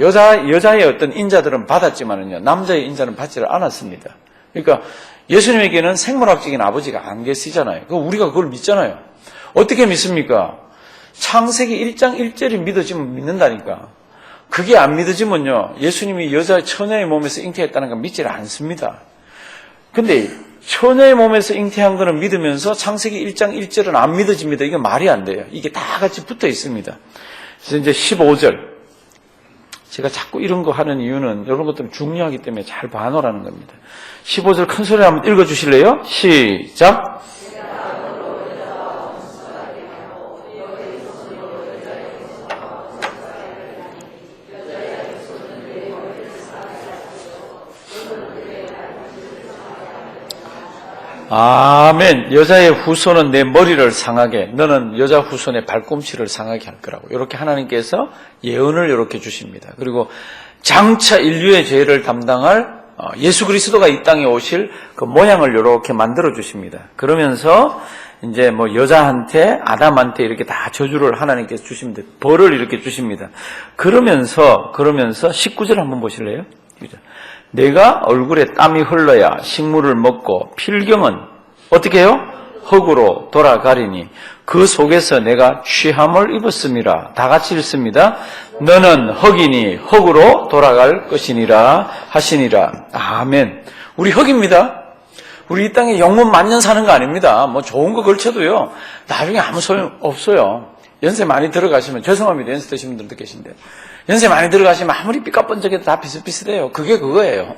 여자의 어떤 인자들은 받았지만은요, 남자의 인자는 받지를 않았습니다. 그러니까 예수님에게는 생물학적인 아버지가 안 계시잖아요. 우리가 그걸 믿잖아요. 어떻게 믿습니까? 창세기 1장 1절이 믿어지면 믿는다니까. 그게 안 믿어지면요, 예수님이 여자 처녀의 몸에서 잉태했다는 건 믿지를 않습니다. 근데 처녀의 몸에서 잉태한 거는 믿으면서 창세기 1장 1절은 안 믿어집니다. 이게 말이 안 돼요. 이게 다 같이 붙어 있습니다. 그래서 이제 15절. 제가 자꾸 이런 거 하는 이유는 이런 것들 중요하기 때문에 잘 봐놓으라는 겁니다. 15절 큰 소리로 한번 읽어주실래요? 시작. 아멘. 여자의 후손은 내 머리를 상하게, 너는 여자 후손의 발꿈치를 상하게 할 거라고. 이렇게 하나님께서 예언을 이렇게 주십니다. 그리고 장차 인류의 죄를 담당할 예수 그리스도가 이 땅에 오실 그 모양을 이렇게 만들어 주십니다. 그러면서 이제 뭐 여자한테 아담한테 이렇게 다 저주를 하나님께서 주십니다. 벌을 이렇게 주십니다. 그러면서 19절 한번 보실래요? 내가 얼굴에 땀이 흘러야 식물을 먹고 필경은 어떻게 해요? 흙으로 돌아가리니 그 속에서 내가 취함을 입었음이라. 다 같이 읽습니다. 너는 흙이니 흙으로 돌아갈 것이니라 하시니라. 아멘. 우리 흙입니다. 우리 이 땅에 영원 만년 사는 거 아닙니다. 뭐 좋은 거 걸쳐도요, 나중에 아무 소용 없어요. 연세 많이 들어가시면, 죄송합니다. 연세 드신 분들도 계신데, 연세 많이 들어가시면 아무리 삐까뻔쩍해도 다 비슷비슷해요. 그게 그거예요.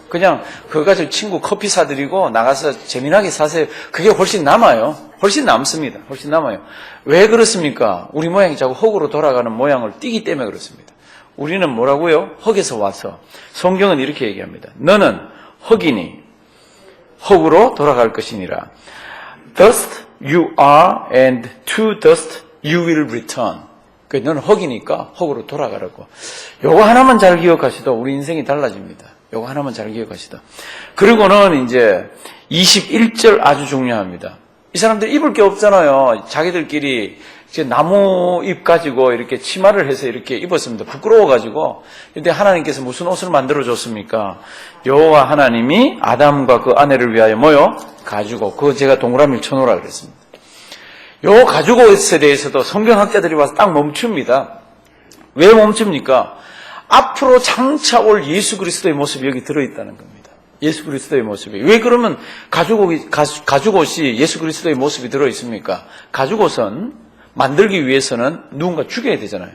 그냥 그거 가지고 친구 커피 사드리고 나가서 재미나게 사세요. 그게 훨씬 남아요. 훨씬 남습니다. 훨씬 남아요. 왜 그렇습니까? 우리 모양이 자꾸 흙으로 돌아가는 모양을 띠기 때문에 그렇습니다. 우리는 뭐라고요? 흙에서 와서. 성경은 이렇게 얘기합니다. 너는 흙이니 흙으로 돌아갈 것이니라. Dust you are and to dust you will return. 너는 흙이니까 흙으로 돌아가라고. 요거 하나만 잘 기억하시도 우리 인생이 달라집니다. 요거 하나만 잘 기억하시도. 그리고는 이제 21절 아주 중요합니다. 이 사람들 입을 게 없잖아요. 자기들끼리 이제 나무 잎 가지고 이렇게 치마를 해서 이렇게 입었습니다. 부끄러워가지고. 근데 하나님께서 무슨 옷을 만들어 줬습니까? 여호와 하나님이 아담과 그 아내를 위하여 뭐요? 가죽옷. 그거 제가 동그라미를 쳐놓으라 그랬습니다. 요 가죽옷에 대해서도 성경학자들이 와서 딱 멈춥니다. 왜 멈춥니까? 앞으로 장차 올 예수 그리스도의 모습이 여기 들어있다는 겁니다. 예수 그리스도의 모습이. 왜 그러면 가죽옷이 예수 그리스도의 모습이 들어있습니까? 가죽옷은 만들기 위해서는 누군가 죽여야 되잖아요.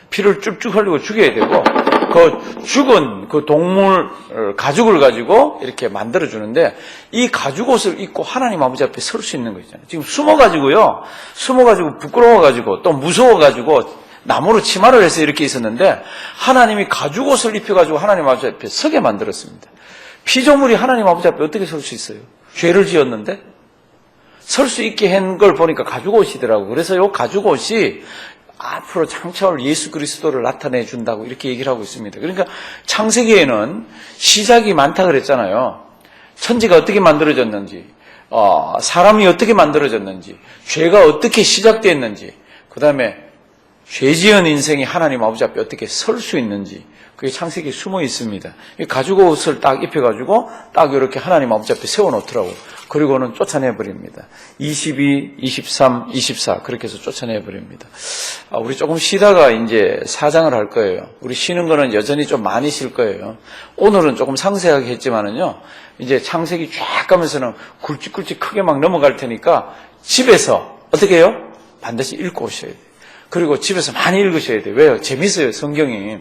피를 쭉쭉 흘리고 죽여야 되고, 그 죽은 그 동물 가죽을 가지고 이렇게 만들어주는데, 이 가죽옷을 입고 하나님 아버지 앞에 설 수 있는 거 있잖아요. 지금 숨어가지고 부끄러워가지고 또 무서워가지고 나무로 치마를 해서 이렇게 있었는데, 하나님이 가죽옷을 입혀가지고 하나님 아버지 앞에 서게 만들었습니다. 피조물이 하나님 아버지 앞에 어떻게 설 수 있어요? 죄를 지었는데? 설 수 있게 한 걸 보니까 가죽옷이더라고. 그래서 요 가죽옷이 앞으로 창차올 예수 그리스도를 나타내 준다고 이렇게 얘기를 하고 있습니다. 그러니까 창세기에는 시작이 많다 그랬잖아요. 천지가 어떻게 만들어졌는지, 사람이 어떻게 만들어졌는지, 죄가 어떻게 시작됐는지, 그 다음에 죄 지은 인생이 하나님 아버지 앞에 어떻게 설 수 있는지, 그게 창세기에 숨어 있습니다. 가죽옷을 딱 입혀가지고 딱 이렇게 하나님 아버지 앞에 세워놓더라고. 그리고는 쫓아내버립니다. 22, 23, 24 그렇게 해서 쫓아내버립니다. 우리 조금 쉬다가 이제 사장을 할 거예요. 우리 쉬는 거는 여전히 좀 많이 쉴 거예요. 오늘은 조금 상세하게 했지만은요, 이제 창세기 쫙 가면서는 굵직굵직 크게 막 넘어갈 테니까 집에서 어떻게 해요? 반드시 읽고 오셔야 돼요. 그리고 집에서 많이 읽으셔야 돼요. 왜요? 재밌어요, 성경이.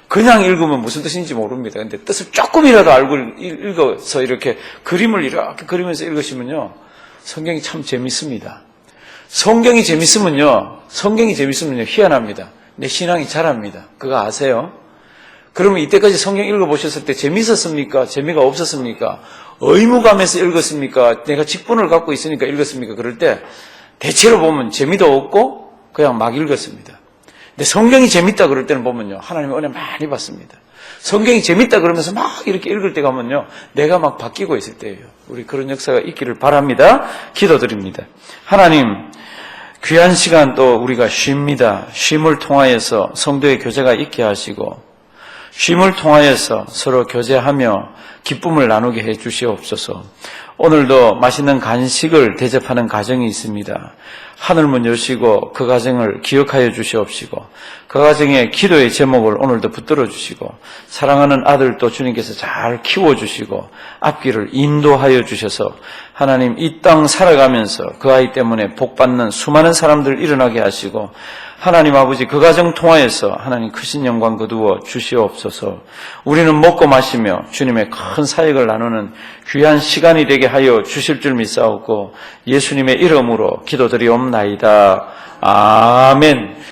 그냥 읽으면 무슨 뜻인지 모릅니다. 근데 뜻을 조금이라도 알고 읽어서 이렇게 그림을 이렇게 그리면서 읽으시면요, 성경이 참 재밌습니다. 성경이 재밌으면요 희한합니다. 내 신앙이 자랍니다. 그거 아세요? 그러면 이때까지 성경 읽어보셨을 때 재밌었습니까? 재미가 없었습니까? 의무감에서 읽었습니까? 내가 직분을 갖고 있으니까 읽었습니까? 그럴 때 대체로 보면 재미도 없고 그냥 막 읽었습니다. 근데 성경이 재밌다 그럴 때는 보면요, 하나님의 은혜 많이 받습니다. 성경이 재밌다 그러면서 막 이렇게 읽을 때 가면요, 내가 막 바뀌고 있을 때예요. 우리 그런 역사가 있기를 바랍니다. 기도드립니다. 하나님, 귀한 시간 또 우리가 쉽니다. 쉼을 통하여서 성도의 교제가 있게 하시고, 쉼을 통하여서 서로 교제하며 기쁨을 나누게 해 주시옵소서. 오늘도 맛있는 간식을 대접하는 가정이 있습니다. 하늘문 여시고 그 가정을 기억하여 주시옵시고, 그 가정의 기도의 제목을 오늘도 붙들어 주시고, 사랑하는 아들도 주님께서 잘 키워주시고 앞길을 인도하여 주셔서 하나님 이 땅 살아가면서 그 아이 때문에 복받는 수많은 사람들 일어나게 하시고, 하나님 아버지 그 가정 통하여서 하나님 크신 영광 거두어 주시옵소서. 우리는 먹고 마시며 주님의 큰 사역을 나누는 귀한 시간이 되게 하여 주실 줄 믿사옵고 예수님의 이름으로 기도드리옵나이다. 아멘.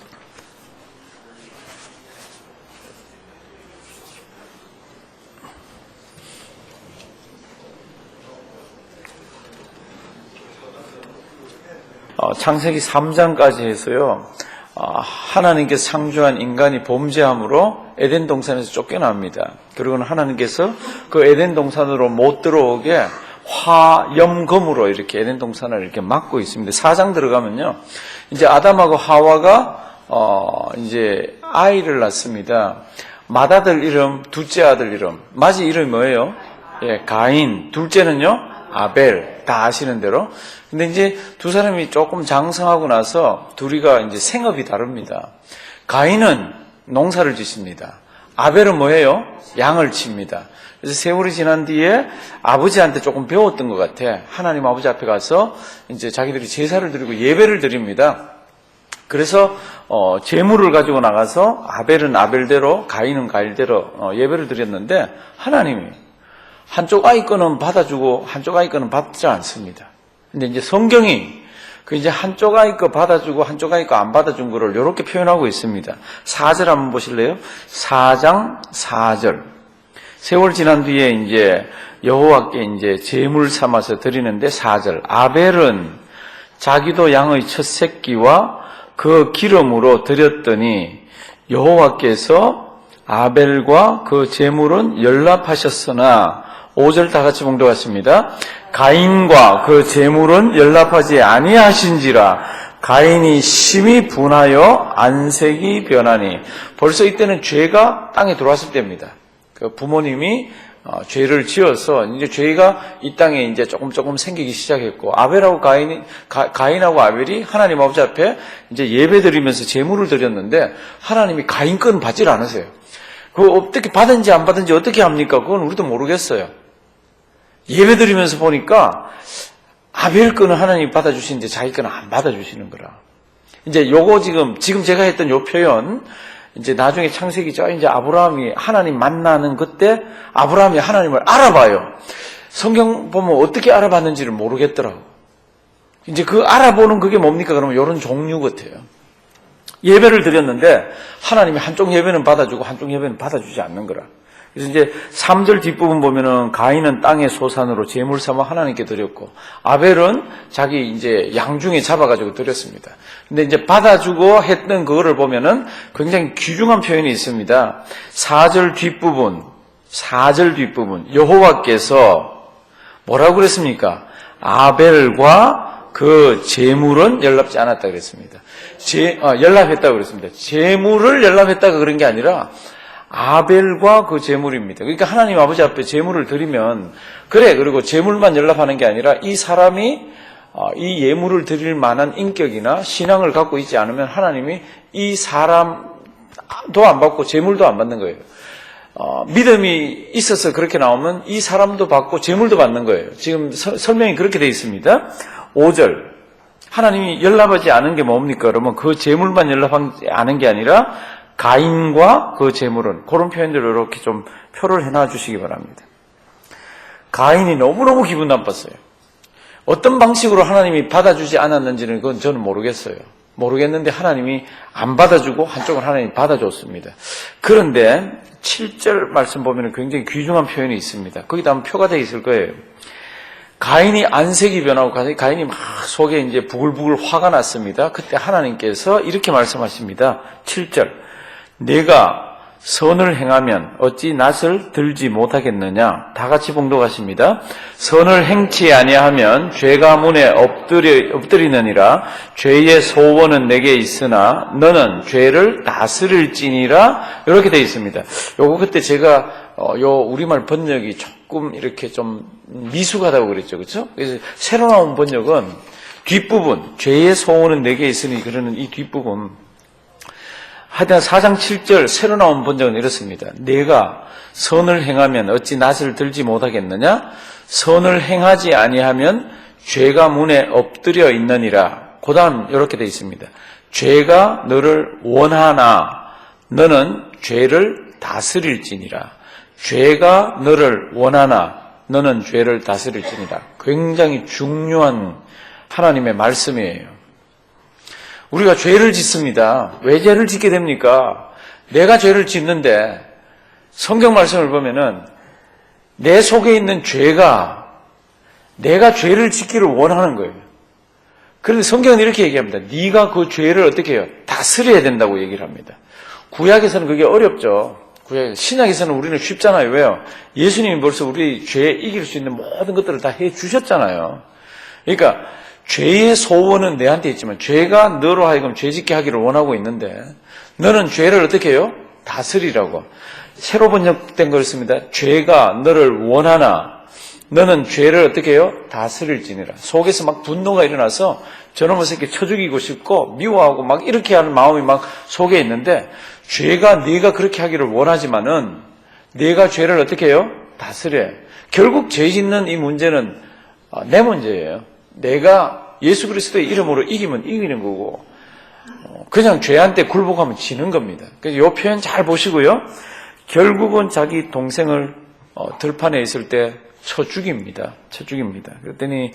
창세기 3장까지 해서요, 하나님께서 창조한 인간이 범죄함으로 에덴 동산에서 쫓겨납니다. 그리고는 하나님께서 그 에덴 동산으로 못 들어오게 화염검으로 이렇게 에덴 동산을 이렇게 막고 있습니다. 4장 들어가면요, 이제 아담하고 하와가 이제 아이를 낳습니다. 맏아들 이름, 둘째 아들 이름. 맞이 이름이 뭐예요? 예, 가인. 둘째는요, 아벨. 다 아시는 대로. 근데 이제 두 사람이 조금 장성하고 나서 둘이가 이제 생업이 다릅니다. 가인은 농사를 짓습니다. 아벨은 뭐예요? 양을 칩니다. 그래서 세월이 지난 뒤에 아버지한테 조금 배웠던 것 같아. 하나님 아버지 앞에 가서 이제 자기들이 제사를 드리고 예배를 드립니다. 그래서 제물을 가지고 나가서 아벨은 아벨대로, 가인은 가인대로 예배를 드렸는데, 하나님이 한쪽 아이 거는 받아주고 한쪽 아이 거는 받지 않습니다. 근데 이제 성경이 그 이제 한쪽 아이 거 받아주고 한쪽 아이 거 안 받아준 거를 이렇게 표현하고 있습니다. 4절 한번 보실래요? 4장 4절. 세월 지난 뒤에 이제 여호와께 이제 제물 삼아서 드리는데 4절. 아벨은 자기도 양의 첫 새끼와 그 기름으로 드렸더니 여호와께서 아벨과 그 제물은 연락하셨으나, 5절 다 같이 봉독하십니다. 가인과 그 제물은 연락하지 아니하신지라 가인이 심히 분하여 안색이 변하니. 벌써 이때는 죄가 땅에 들어왔을 때입니다. 그 부모님이 죄를 지어서 이제 죄가 이 땅에 이제 조금 생기기 시작했고, 아벨하고 가인하고 아벨이 하나님 아버지 앞에 이제 예배드리면서 제물을 드렸는데, 하나님이 가인 건 받질 않으세요. 그거 어떻게 받은지 안 받은지 어떻게 합니까? 그건 우리도 모르겠어요. 예배 드리면서 보니까 아벨 거는 하나님이 받아주시는데 자기 거는 안 받아주시는 거라. 이제 요거 지금 제가 했던 요 표현, 이제 나중에 창세기죠. 이제 아브라함이 하나님 만나는 그때 아브라함이 하나님을 알아봐요. 성경 보면 어떻게 알아봤는지를 모르겠더라고. 이제 그 알아보는 그게 뭡니까? 그러면 요런 종류 같아요. 예배를 드렸는데 하나님이 한쪽 예배는 받아주고 한쪽 예배는 받아주지 않는 거라. 그래서 이제 3절 뒷부분 보면은 가인은 땅의 소산으로 제물 삼아 하나님께 드렸고 아벨은 자기 이제 양 중에 잡아가지고 드렸습니다. 근데 이제 받아주고 했던 그거를 보면은 굉장히 귀중한 표현이 있습니다. 4절 뒷부분 여호와께서 뭐라고 그랬습니까? 아벨과 그 제물은 연락지 않았다 그랬습니다. 연락했다고 그랬습니다. 제물을 연락했다가 그런 게 아니라 아벨과 그 제물입니다. 그러니까 하나님 아버지 앞에 제물을 드리면 그리고 제물만 연락하는 게 아니라 이 사람이 이 예물을 드릴 만한 인격이나 신앙을 갖고 있지 않으면 하나님이 이 사람도 안 받고 제물도 안 받는 거예요. 믿음이 있어서 그렇게 나오면 이 사람도 받고 제물도 받는 거예요. 지금 설명이 그렇게 되어 있습니다. 5절 하나님이 연락하지 않은 게 뭡니까? 그러면 그 제물만 연락하지 않은 게 아니라 가인과 그 제물은 그런 표현들을 이렇게 좀 표를 해놔 주시기 바랍니다. 가인이 너무너무 기분 나빴어요. 어떤 방식으로 하나님이 받아주지 않았는지는 그건 저는 모르겠어요. 모르겠는데 하나님이 안 받아주고 한쪽은 하나님이 받아줬습니다. 그런데 7절 말씀 보면 굉장히 귀중한 표현이 있습니다. 거기다 한번 표가 되어 있을 거예요. 가인이 안색이 변하고 가인이 막 속에 이제 부글부글 화가 났습니다. 그때 하나님께서 이렇게 말씀하십니다. 7절 내가 선을 행하면 어찌 낯을 들지 못하겠느냐. 다 같이 봉독하십니다. 선을 행치 아니하면 죄가 문에 엎드리느니라. 죄의 소원은 내게 있으나 너는 죄를 다스릴지니라. 이렇게 되어 있습니다. 요거 그때 제가 우리말 번역이 조금 이렇게 좀 미숙하다고 그랬죠. 그렇죠? 그래서 새로 나온 번역은 뒷부분 죄의 소원은 내게 있으니 그러는 이 뒷부분 하여튼 4장 7절 새로 나온 번역은 이렇습니다. 내가 선을 행하면 어찌 낯을 들지 못하겠느냐? 선을 행하지 아니하면 죄가 문에 엎드려 있느니라. 그 다음 이렇게 되어 있습니다. 죄가 너를 원하나 너는 죄를 다스릴지니라. 죄가 너를 원하나 너는 죄를 다스릴지니라. 굉장히 중요한 하나님의 말씀이에요. 우리가 죄를 짓습니다. 왜 죄를 짓게 됩니까? 내가 죄를 짓는데 성경 말씀을 보면은 내 속에 있는 죄가 내가 죄를 짓기를 원하는 거예요. 그런데 성경은 이렇게 얘기합니다. 네가 그 죄를 어떻게 해요? 다스려야 된다고 얘기를 합니다. 구약에서는 그게 어렵죠. 신약에서는 우리는 쉽잖아요. 왜요? 예수님이 벌써 우리 죄 이길 수 있는 모든 것들을 다 해주셨잖아요. 그러니까 죄의 소원은 내한테 있지만 죄가 너로 하여금 죄짓게 하기를 원하고 있는데 너는 죄를 어떻게 해요? 다스리라고. 새로 번역된 걸 씁니다. 죄가 너를 원하나 너는 죄를 어떻게 해요? 다스릴지니라. 속에서 막 분노가 일어나서 저놈의 새끼 쳐 죽이고 싶고 미워하고 막 이렇게 하는 마음이 막 속에 있는데 죄가 네가 그렇게 하기를 원하지만은 네가 죄를 어떻게 해요? 다스려요. 결국 죄 짓는 이 문제는 내 문제예요. 내가 예수 그리스도의 이름으로 이기면 이기는 거고 그냥 죄한테 굴복하면 지는 겁니다. 그래서 이 표현 잘 보시고요. 결국은 자기 동생을 들판에 있을 때 쳐 죽입니다. 그랬더니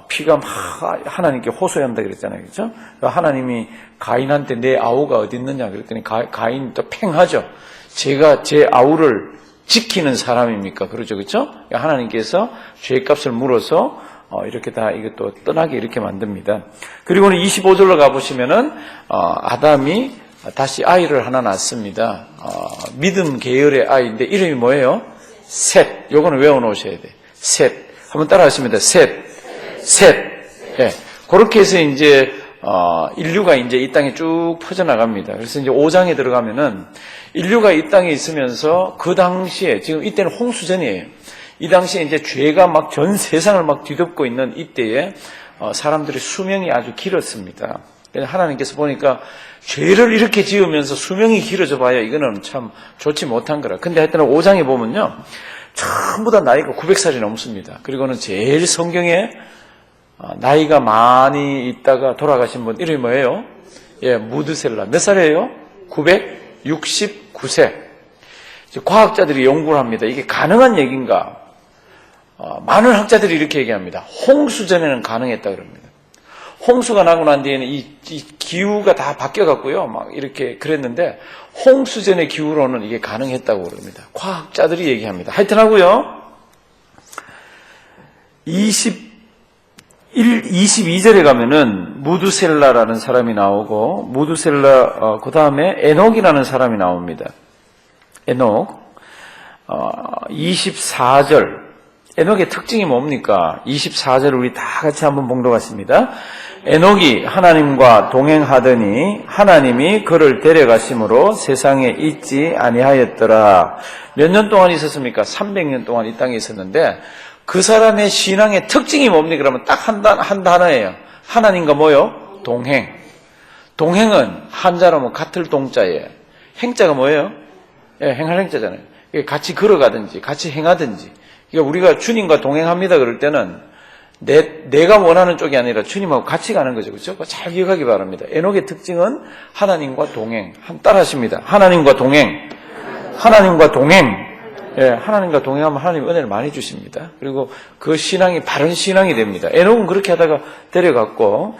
피가 막 하나님께 호소한다 그랬잖아요. 그렇죠? 하나님이 가인한테 내 아우가 어디 있느냐 그랬더니 가인이 또 팽하죠. 제가 제 아우를 지키는 사람입니까? 그러죠. 그렇죠? 하나님께서 죄값을 물어서 이렇게 다 이것도 떠나게 이렇게 만듭니다. 그리고는 25절로 가보시면은 아담이 다시 아이를 하나 낳습니다. 믿음 계열의 아이인데 이름이 뭐예요? 셋. 요거는 외워놓으셔야 돼. 셋. 한번 따라하십니다. 셋. 예. 그렇게 해서 이제 인류가 이제 이 땅에 쭉 퍼져나갑니다. 그래서 이제 5장에 들어가면은 인류가 이 땅에 있으면서 그 당시에 지금 이때는 홍수전이에요. 이 당시에 이제 죄가 막 전 세상을 막 뒤덮고 있는 이때에 사람들의 수명이 아주 길었습니다. 그래서 하나님께서 보니까 죄를 이렇게 지으면서 수명이 길어져 봐야 이거는 참 좋지 못한 거라. 근데 하여튼 5장에 보면요. 전부 다 나이가 900살이 넘습니다. 그리고는 제일 성경에 나이가 많이 있다가 돌아가신 분 이름이 뭐예요? 예, 무드셀라. 몇 살이에요? 969세. 과학자들이 연구를 합니다. 이게 가능한 얘기인가? 많은 학자들이 이렇게 얘기합니다. 홍수전에는 가능했다 그럽니다. 홍수가 나고 난 뒤에는 이 기후가 다 바뀌어갔고요. 막 이렇게 그랬는데 홍수 전의 기후로는 이게 가능했다고 그럽니다. 과학자들이 얘기합니다. 하여튼 하고요. 22절에 가면은 무두셀라라는 사람이 나오고 무두셀라 그 다음에 에녹이라는 사람이 나옵니다. 에녹 24절 에녹의 특징이 뭡니까? 24절을 우리 다 같이 한번 봉독 하십니다. 에녹이 하나님과 동행하더니 하나님이 그를 데려가심으로 세상에 있지 아니하였더라. 몇 년 동안 있었습니까? 300년 동안 이 땅에 있었는데 그 사람의 신앙의 특징이 뭡니까? 그러면 딱 한 단어예요. 하나님과 뭐요? 동행. 동행은 한자로 뭐 같을 동자예요. 행자가 뭐예요? 예, 행할 행자잖아요. 같이 걸어가든지 같이 행하든지. 그러니까 우리가 주님과 동행합니다 그럴 때는 내가 원하는 쪽이 아니라 주님하고 같이 가는 거죠. 그렇죠? 잘 기억하기 바랍니다. 에녹의 특징은 하나님과 동행. 따라하십니다. 하나님과 동행. 하나님과 동행. 예, 하나님과 동행하면 하나님 은혜를 많이 주십니다. 그리고 그 신앙이 바른 신앙이 됩니다. 에녹은 그렇게 하다가 데려갔고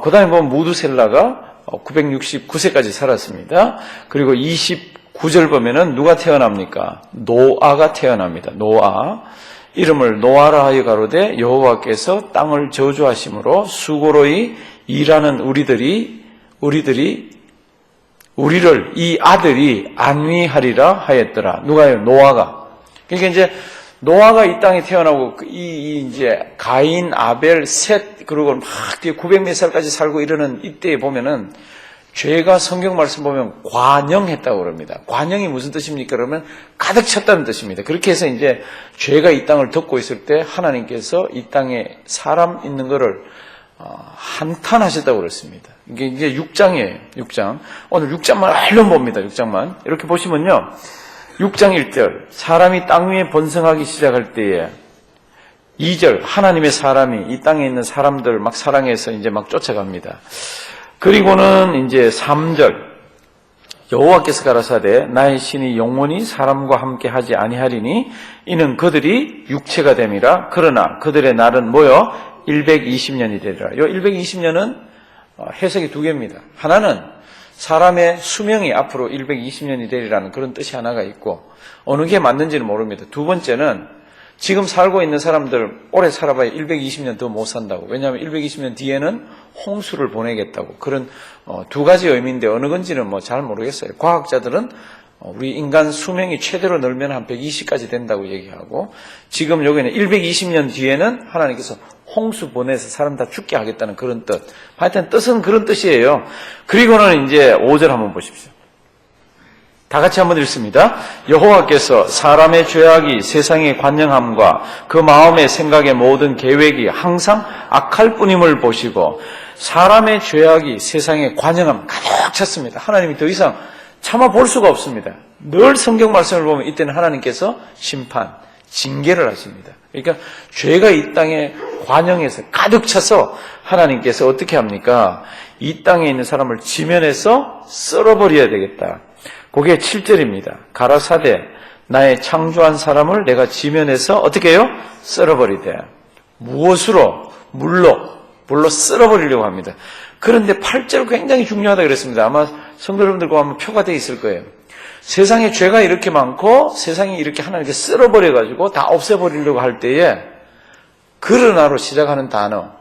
그 다음에 보면 무두셀라가 969세까지 살았습니다. 그리고 29절 보면은 누가 태어납니까? 노아가 태어납니다. 노아. 이름을 노아라 하여 가로되 여호와께서 땅을 저주하심으로 수고로이 일하는 우리를 이 아들이 안위하리라 하였더라. 누가요? 노아가. 그러니까 이제 노아가 이 땅에 태어나고 이제 가인, 아벨, 셋 그리고 막 뒤에 900몇 살까지 살고 이러는 이때에 보면은 죄가 성경 말씀 보면 관영했다고 그럽니다. 관영이 무슨 뜻입니까? 그러면 가득 찼다는 뜻입니다. 그렇게 해서 이제 죄가 이 땅을 덮고 있을 때 하나님께서 이 땅에 사람 있는 거를 한탄하셨다고 그랬습니다. 이게 이제 6장이에요. 6장. 오늘 6장만 얼른 봅니다. 6장만. 이렇게 보시면요. 6장 1절. 사람이 땅 위에 번성하기 시작할 때에 2절. 하나님의 사람이 이 땅에 있는 사람들 막 사랑해서 이제 막 쫓아갑니다. 그리고는 이제 3절. 여호와께서 가라사대 나의 신이 영원히 사람과 함께 하지 아니하리니 이는 그들이 육체가 됨이라. 그러나 그들의 날은 뭐요? 120년이 되리라. 이 120년은 해석이 두 개입니다. 하나는 사람의 수명이 앞으로 120년이 되리라는 그런 뜻이 하나가 있고 어느 게 맞는지는 모릅니다. 두 번째는 지금 살고 있는 사람들 오래 살아봐야 120년 더 못 산다고. 왜냐하면 120년 뒤에는 홍수를 보내겠다고. 그런 두 가지 의미인데 어느 건지는 뭐 잘 모르겠어요. 과학자들은 우리 인간 수명이 최대로 늘면 한 120까지 된다고 얘기하고 지금 여기는 120년 뒤에는 하나님께서 홍수 보내서 사람 다 죽게 하겠다는 그런 뜻. 하여튼 뜻은 그런 뜻이에요. 그리고는 이제 5절 한번 보십시오. 다 같이 한번 읽습니다. 여호와께서 사람의 죄악이 세상의 관영함과 그 마음의 생각의 모든 계획이 항상 악할 뿐임을 보시고 사람의 죄악이 세상의 관영함 가득 찼습니다. 하나님이 더 이상 참아 볼 수가 없습니다. 늘 성경 말씀을 보면 이때는 하나님께서 심판, 징계를 하십니다. 그러니까 죄가 이 땅에 관영해서 가득 차서 하나님께서 어떻게 합니까? 이 땅에 있는 사람을 지면에서 썰어버려야 되겠다. 그게 7절입니다. 가라사대 나의 창조한 사람을 내가 지면에서 어떻게 해요? 썰어버리되. 무엇으로? 물로 썰어버리려고 합니다. 그런데 8절 굉장히 중요하다 그랬습니다. 아마 성도 여러분들과 한번 표가 되어 있을 거예요. 세상에 죄가 이렇게 많고 세상이 이렇게 하나님께 쓸어버려가지고 다 없애버리려고 할 때에 그러나로 시작하는 단어.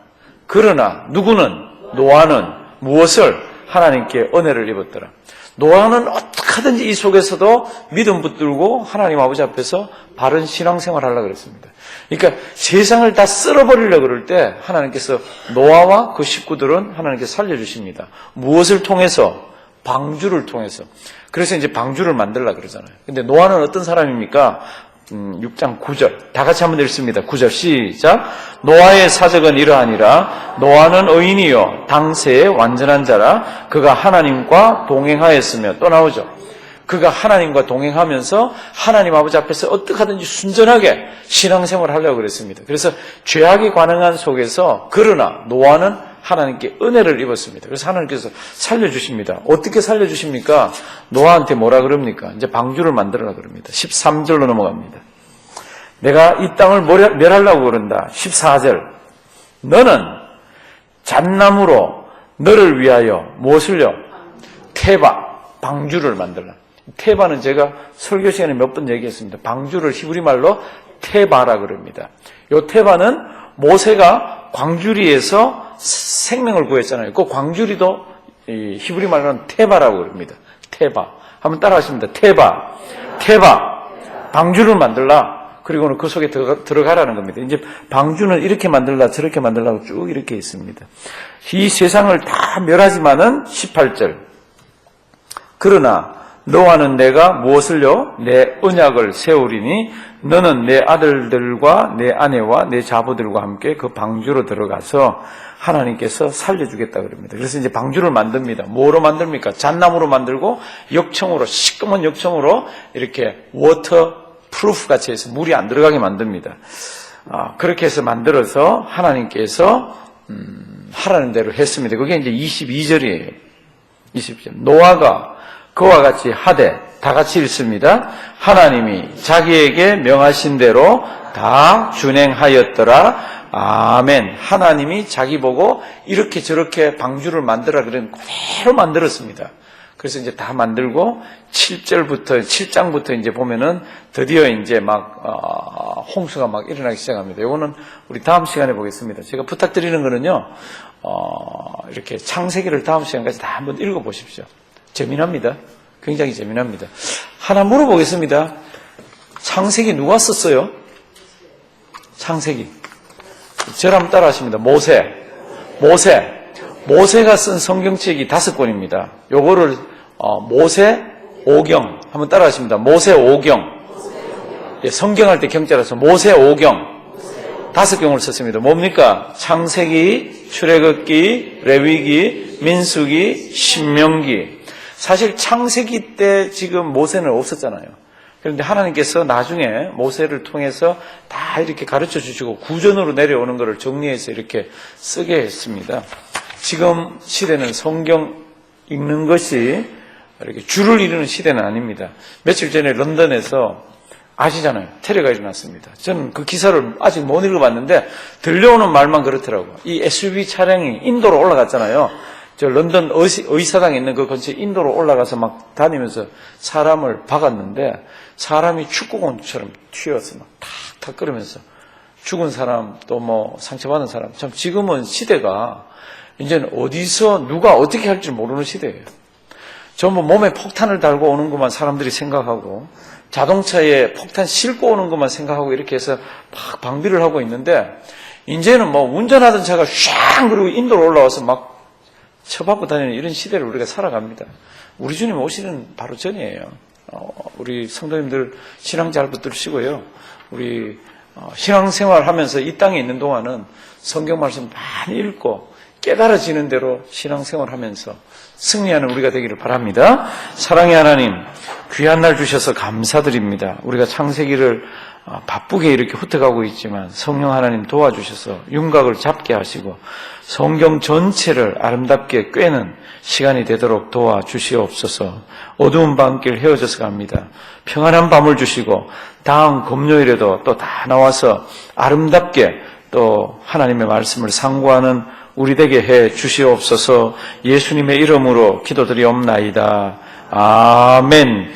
그러나 누구는 노아는 무엇을 하나님께 은혜를 입었더라. 노아는 어떻게든지 이 속에서도 믿음 붙들고 하나님 아버지 앞에서 바른 신앙생활을 하려고 그랬습니다. 그러니까 세상을 다 쓸어버리려고 그럴 때 하나님께서 노아와 그 식구들은 하나님께서 살려주십니다. 무엇을 통해서? 방주를 통해서. 그래서 이제 방주를 만들려고 그러잖아요. 근데 노아는 어떤 사람입니까? 6장 9절. 다 같이 한번 읽습니다. 9절 시작. 노아의 사적은 이러하니라. 노아는 의인이요 당세의 완전한 자라. 그가 하나님과 동행하였으며 또 나오죠. 그가 하나님과 동행하면서 하나님 아버지 앞에서 어떻게 하든지 순전하게 신앙생활을 하려고 그랬습니다. 그래서 죄악이 관영한 속에서 그러나 노아는 하나님께 은혜를 입었습니다. 그래서 하나님께서 살려주십니다. 어떻게 살려주십니까? 노아한테 뭐라 그럽니까? 이제 방주를 만들어라 그럽니다. 13절로 넘어갑니다. 내가 이 땅을 멸하려고 그런다. 14절. 너는 잣나무로 너를 위하여 무엇을요? 테바, 방주를 만들라. 테바는 제가 설교 시간에 몇 번 얘기했습니다. 방주를 히브리 말로 테바라 그럽니다. 요 테바는 모세가 광주리에서 생명을 구했잖아요. 그 광주리도 이 히브리 말로는 테바라고 그럽니다. 테바. 한번 따라 하십니다. 테바. 테바. 방주를 만들라. 그리고는 그 속에 들어가라는 겁니다. 이제 방주는 이렇게 만들라, 저렇게 만들라고 쭉 이렇게 있습니다. 이 세상을 다 멸하지만은 18절. 그러나 너와는 내가 무엇을요? 내 언약을 세우리니 너는 내 아들들과 내 아내와 내 자부들과 함께 그 방주로 들어가서 하나님께서 살려주겠다 그럽니다. 그래서 이제 방주를 만듭니다. 뭐로 만듭니까? 잣나무로 만들고 역청으로, 시꺼먼 역청으로 이렇게 워터 프루프 같이 해서 물이 안 들어가게 만듭니다. 그렇게 해서 만들어서 하나님께서 하라는 대로 했습니다. 그게 이제 22절이에요. 22절. 노아가 그와 같이 하되 다 같이 읽습니다. 하나님이 자기에게 명하신 대로 다 준행하였더라. 아멘. 하나님이 자기 보고 이렇게 저렇게 방주를 만들라 그러면 그대로 만들었습니다. 그래서 이제 다 만들고 7장부터 이제 보면은 드디어 이제 막 홍수가 막 일어나기 시작합니다. 이거는 우리 다음 시간에 보겠습니다. 제가 부탁드리는 거는요, 이렇게 창세기를 다음 시간까지 다 한번 읽어보십시오. 재미납니다. 굉장히 재미납니다. 하나 물어보겠습니다. 창세기 누가 썼어요? 창세기. 저를 한번 따라 하십니다. 모세가 쓴 성경책이 5권입니다. 요거를 모세 오경 한번 따라 하십니다. 모세 오경. 예, 성경할 때 경자라서 모세 오경. 5경을 썼습니다. 뭡니까? 창세기, 출애굽기, 레위기, 민수기, 신명기. 사실 창세기 때 지금 모세는 없었잖아요. 그런데 하나님께서 나중에 모세를 통해서 다 이렇게 가르쳐 주시고 구전으로 내려오는 것을 정리해서 이렇게 쓰게 했습니다. 지금 시대는 성경 읽는 것이 이렇게 줄을 이루는 시대는 아닙니다. 며칠 전에 런던에서 아시잖아요. 테러가 일어났습니다. 저는 그 기사를 아직 못 읽어봤는데 들려오는 말만 그렇더라고요. 이 SUV 차량이 인도로 올라갔잖아요. 저 런던 의사당에 있는 그 근처에 인도로 올라가서 막 다니면서 사람을 박았는데 사람이 축구공처럼 튀어서 막 탁탁 끓으면서 죽은 사람 또 뭐 상처받은 사람. 참 지금은 시대가 이제는 어디서 누가 어떻게 할지 모르는 시대예요. 전부 몸에 폭탄을 달고 오는 것만 사람들이 생각하고 자동차에 폭탄 싣고 오는 것만 생각하고 이렇게 해서 막 방비를 하고 있는데 이제는 뭐 운전하던 차가 샥 그리고 인도로 올라와서 막 쳐박고 다니는 이런 시대를 우리가 살아갑니다. 우리 주님 오시는 바로 전이에요. 우리 성도님들 신앙 잘 붙들으시고요. 우리 신앙생활 하면서 이 땅에 있는 동안은 성경 말씀 많이 읽고 깨달아지는 대로 신앙생활 하면서 승리하는 우리가 되기를 바랍니다. 사랑의 하나님, 귀한 날 주셔서 감사드립니다. 우리가 창세기를 바쁘게 이렇게 훑어가고 있지만 성령 하나님 도와주셔서 윤곽을 잡게 하시고 성경 전체를 아름답게 꿰는 시간이 되도록 도와주시옵소서. 어두운 밤길 헤어져서 갑니다. 평안한 밤을 주시고 다음 금요일에도 또 다 나와서 아름답게 또 하나님의 말씀을 상고하는 우리 되게 해 주시옵소서. 예수님의 이름으로 기도드리옵나이다. 아멘.